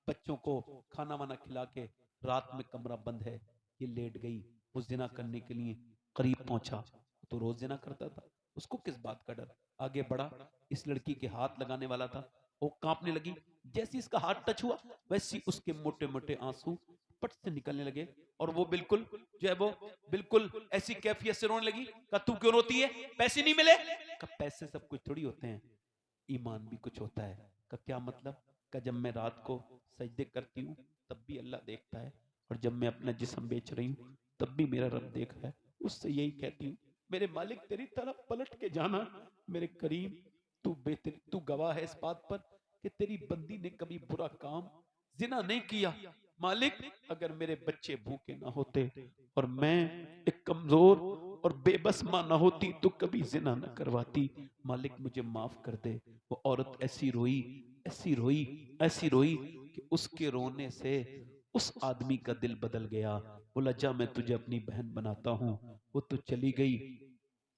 बच्चों को खाना वाना खिला के, रात में कमरा बंद है, ये लेट गई। वो जिना करने के लिए करीब पहुंचा, तो रोज जिना करता था, उसको किस बात का डर। आगे बढ़ा, इस लड़की के हाथ लगाने वाला था, वो कांपने लगी। जैसे इसका हाथ टच हुआ वैसे उसके मोटे मोटे आंसू पट से निकलने लगे, और वो बिल्कुल जो है वो बिल्कुल ऐसी कैफियत से रोने लगी। कहा तू क्यों रोती है, पैसे नहीं मिले? कहा पैसे सब कुछ थोड़ी होते हैं, ईमान भी कुछ होता है। कहा क्या मतलब? कहा जब मैं रात को सजदे करती हूँ तब भी अल्लाह देखता है, और जब मैं अपना जिस्म बेच रही हूँ तब भी मेरा रब देख रहा है। उससे यही कहती हूँ मेरे मालिक तेरी तरफ पलट के जाना। मेरे करीम तू गवाह है इस बात पर कि तेरी बंदी ने कभी बुरा काम जिना नहीं किया। मालिक अगर मेरे बच्चे भूखे ना होते और मैं एक कमजोर और बेबस मां ना होती तो कभी जिना न करवाती। मालिक मुझे माफ कर दे। वो औरत ऐसी रोई, ऐसी रोई, ऐसी रोई कि उसके रोने से उस आदमी का दिल बदल गया। बोला जा मैं तुझे अपनी बहन बनाता हूं। वो तो चली गई।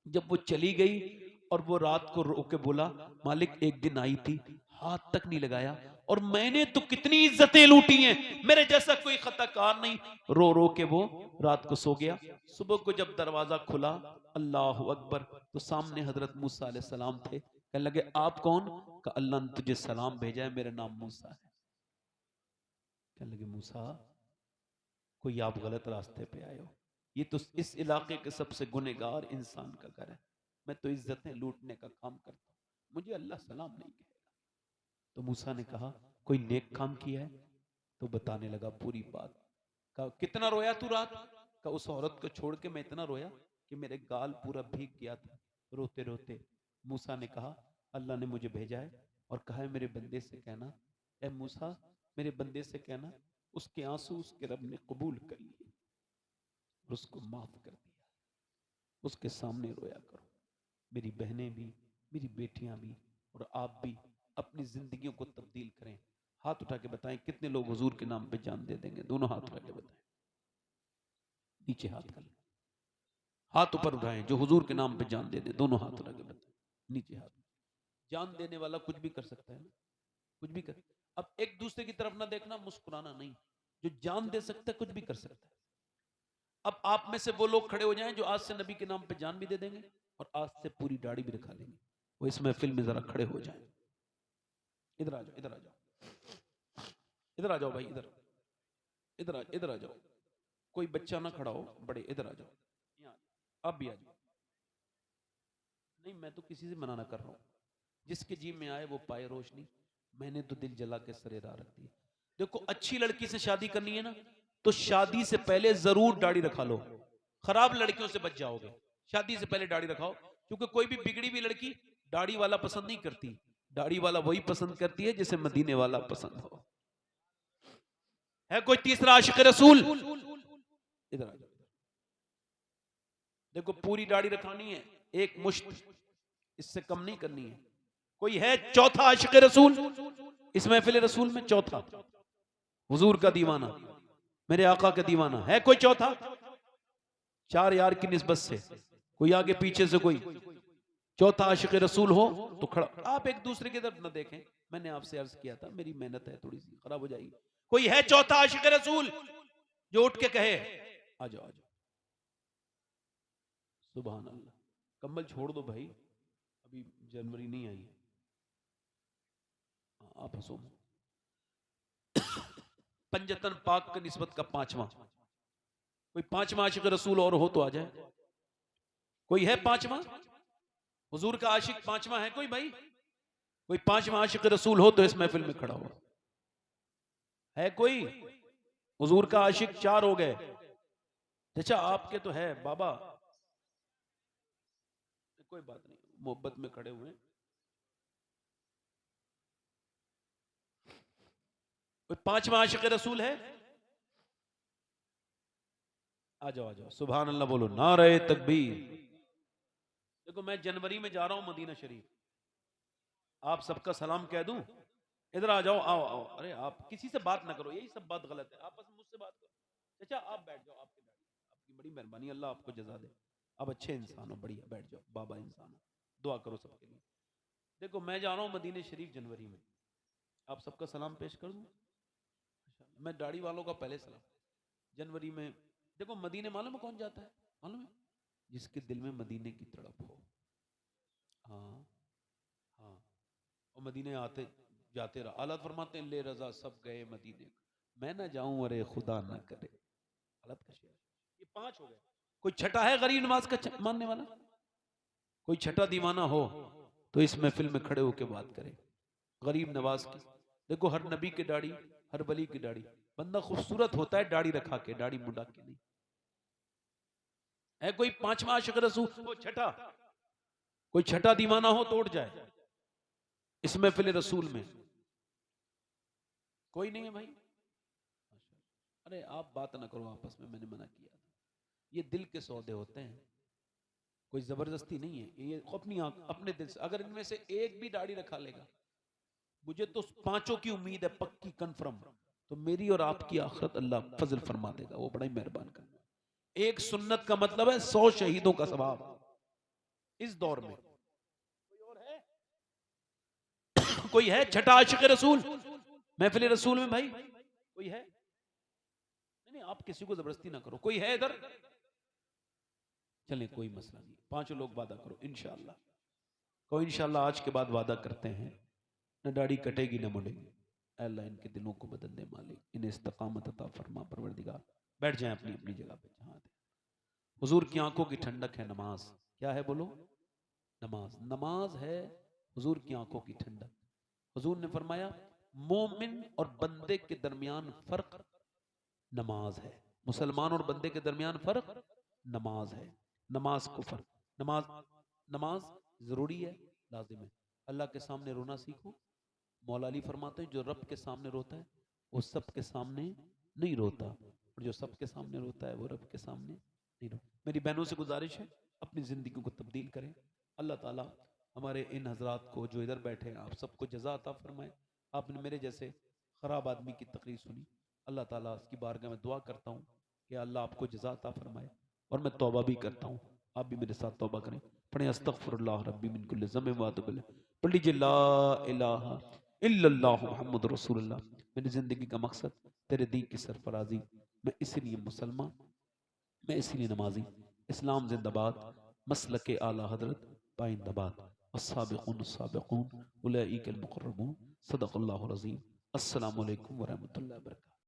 जब वो चली गई और वो रात को रो के बोला मालिक एक दिन आई थी, हाथ तक नहीं लगाया, और मैंने तो कितनी इज्जतें लूटी हैं, मेरे जैसा कोई खताकार नहीं। रो रो के वो रात को सो गया। सुबह को जब दरवाजा खुला, अल्लाह अकबर, तो सामने हजरत मूसा अलैहिस्सलाम थे। कहने लगे आप कौन? का अल्लाह ने तुझे सलाम भेजा है, मेरा नाम मूसा है। कहने लगे मूसा कोई आप गलत रास्ते पे आए हो, ये तो इस इलाके के सबसे गुनहगार इंसान का घर है, मैं तो इज्जतें लूटने का काम करता हूँ, मुझे अल्लाह सलाम नहीं कहेगा। तो मूसा ने कहा कोई नेक काम किया है? तो बताने लगा पूरी बात। कहा कितना रोया तू रात? का उस औरत को छोड़ के मैं इतना रोया कि मेरे गाल पूरा भीग गया था रोते रोते। मूसा ने कहा अल्लाह ने मुझे भेजा है और कहा है मेरे बंदे से कहना, ए मूसा मेरे बंदे से कहना उसके आंसू उसके रब ने कबूल कर लिए और उसको माफ कर दिया, उसके सामने रोया करो। मेरी बहनें भी, मेरी बेटियां भी और आप भी अपनी जिंदगियों को तब्दील करें। हाथ उठा के बताएं कितने लोग हुजूर के नाम पे जान दे देंगे? दोनों हाथ उठा के बताएं, नीचे हाथ कर, हाथ ऊपर उठाएं जो हुजूर के नाम पे जान दे दे, दोनों हाथ उठा के बताएं, नीचे हाथ। जान देने वाला कुछ भी कर सकता है ना, कुछ भी कर। अब एक दूसरे की तरफ ना देखना, मुस्कुराना नहीं, जो जान दे सकता है कुछ भी कर सकता है। अब आप में से वो लोग खड़े हो जाएं जो आज से नबी के नाम पे जान भी दे देंगे और आज से पूरी दाढ़ी भी रखा लेंगे। वो इस महफिल में जरा खड़े हो जाएं। इधर आ जाओ, इधर आ जाओ, इधर आ जाओ भाई, इधर इधर आ जाओ। कोई बच्चा ना खड़ा हो, बड़े इधर आ जाओ, यहाँ आप भी आ जाओ। नहीं मैं तो किसी से मना ना कर रहा हूँ, जिसके जी में आए वो पाए रोशनी। मैंने तो दिल जला के सरेरा रख दी। देखो अच्छी लड़की से शादी करनी है ना तो शादी से पहले जरूर दाढ़ी रखा लो, खराब लड़कियों से बच जाओगे। शादी से पहले दाढ़ी रखाओ, क्योंकि कोई भी बिगड़ी हुई लड़की दाढ़ी वाला पसंद नहीं करती। दाढ़ी वाला वही पसंद करती है जिसे मदीने वाला पसंद हो। है कोई तीसरा आशिक रसूल? इधर आ जाओ। देखो पूरी दाढ़ी रखानी है, एक मुश्त, इससे कम नहीं करनी है। कोई है चौथा आशिक रसूल इस महफिल रसूल में? चौथा, हुजूर का दीवाना, मेरे आका का दीवाना। है कोई चौथा? चार यार की निस्बत से कोई आगे पीछे से कोई चौथा आशिक रसूल हो तो खड़ा। आप एक दूसरे की तरफ न देखें, मैंने आपसे अर्ज किया था, मेरी मेहनत है थोड़ी सी खराब हो जाएगी। कोई है चौथा आशिक रसूल जो उठ के कहे आ जाओ आ जाओ? सुभान अल्लाह। कम्बल छोड़ दो भाई, अभी जनवरी नहीं आई है। आप हंसो। पंजतन पाक की निस्बत का पांचवा, कोई पांचवा आशिक रसूल और हो तो आ जाए। कोई है पांचवा? हुजूर का आशिक पांचवा है कोई भाई? कोई पांचवा आशिक रसूल हो तो इस महफिल में खड़ा हो। है कोई? हुजूर का आशिक चार हो गए। अच्छा आपके तो है बाबा, कोई बात नहीं, मोहब्बत में खड़े हुए। कोई पांचवा आशिक रसूल है? आ जाओ आ जाओ। सुभान अल्लाह बोलो, नारे तकबीर। देखो मैं जनवरी में जा रहा हूं मदीना शरीफ, आप सबका सलाम कह दूं? इधर आ जाओ, आओ आओ। अरे आप किसी से बात ना करो, यही सब बात गलत है। आप बस मुझसे बात करो। अच्छा आप बैठ जाओ, आपकी बड़ी मेहरबानी, अल्लाह आपको जजा दे। आप अच्छे इंसान हो, बढ़िया, बैठ जाओ, बाबा इंसान हो, दुआ करो सबके लिए। देखो मैं जा रहा हूं मदीने शरीफ जनवरी में, आप सबका सलाम पेश कर दूं? मैं दाढ़ी वालों का पहले सलाम। जनवरी में देखो मदीने मालूम है कौन जाता है? मालूम है? जिसके दिल में मदीने की तड़प हो। हाँ हाँ। और मदीने आते जाते रहा। आला फरमाते हैं ले रजा सब गए मदीने, मैं ना जाऊं अरे खुदा ना करे। हालत का शेर। ये पांच हो गए। कोई छठा है गरीब नवाज का मानने वाला? कोई छठा दीवाना हो तो इस महफिल में खड़े होकर बात करे गरीब नवाज की। देखो हर नबी की दाढ़ी, हर वली की दाढ़ी, बंदा खूबसूरत होता है दाढ़ी रखा के, दाढ़ी मुंडा के नहीं। है कोई पांचवा आशिक रसूल? वो छठा, कोई छठा दीवाना हो तो उठ जाए इस महफिल रसूल में। कोई नहीं है भाई? अरे आप बात ना करो आपस में, मैंने मना किया था। ये दिल के सौदे होते हैं, कोई जबरदस्ती नहीं है। ये अपने दिल से, अगर इनमें से एक भी दाढ़ी रखा लेगा, मुझे तो पांचों की उम्मीद है पक्की कंफर्म, तो मेरी और आपकी आखिरत अल्लाह फजल फरमा देगा, वो बड़ा ही मेहरबान करना। एक सुन्नत का मतलब है 100 शहीदों का सवाब इस दौर में। कोई और है? कोई है छठा आशिक रसूल महफिल रसूल में भाई? कोई है? नहीं आप किसी को जबरदस्ती ना करो। कोई है इधर? चलें कोई मसला नहीं, पांचों लोग वादा करो इंशाअल्लाह। कोई इंशाअल्लाह आज के बाद वादा करते हैं न दाढ़ी कटेगी न मुड़ेगी। अल्लाह इनके दिलों को बदल दे मालिक, इन्हें इस्तकामत अता फरमा परवरदिगार। बैठ जाएं अपनी अपनी जगह पे जहां थे। हुजूर की आंखों की ठंडक है नमाज। क्या है बोलो? नमाज। नमाज है हुजूर की आंखों की ठंडक। हुजूर ने फरमाया मोमिन और बंदे के दरमियान फर्क नमाज है। मुसलमान और बंदे के दरमियान फर्क नमाज है। नमाज को फर्क, नमाज जरूरी है, लाजिम है। अल्लाह के सामने रोना सीखो। मौला अली फरमाते हैं जो रब के सामने रोता है वो सब के सामने नहीं रोता, और जो सब के सामने रोता है वो रब के सामने नहीं रोता। मेरी बहनों से गुजारिश है अपनी जिंदगी को तब्दील करें। अल्लाह ताला हमारे इन हजरात को जो इधर बैठे हैं आप सबको जज़ा अता फरमाए। आपने मेरे जैसे खराब आदमी की तकरीर सुनी, अल्लाह ताला उसकी बारगाह में दुआ करता हूँ कि अल्लाह आपको जज़ा अता फरमाए। और मैं तौबा भी करता हूँ, आप भी मेरे साथ तौबा करें। पढ़े अस्तगफिरुल्लाह रब्बी मिन कुल्लि ज़म्बिन व अतूबु इलैह। पढ़ लीजिए ला इलाहा इल्लल्लाहु मुहम्मदुर रसूलुल्लाह। मेरी जिंदगी का मकसद तेरे दीन की सरफराजी, मैं इसीलिए मुसलमान, मैं इसीलिए नमाजी। इस्लाम जिंदाबाद, मसलके आला हजरत पाइंदाबाद। अस्साबिकून अस्साबिकून उलाइकल मुक़र्रबून। सदक़ल्लाहुल अज़ीम। अस्सलामु अलैकुम व रहमतुल्लाहि व बरकातहू।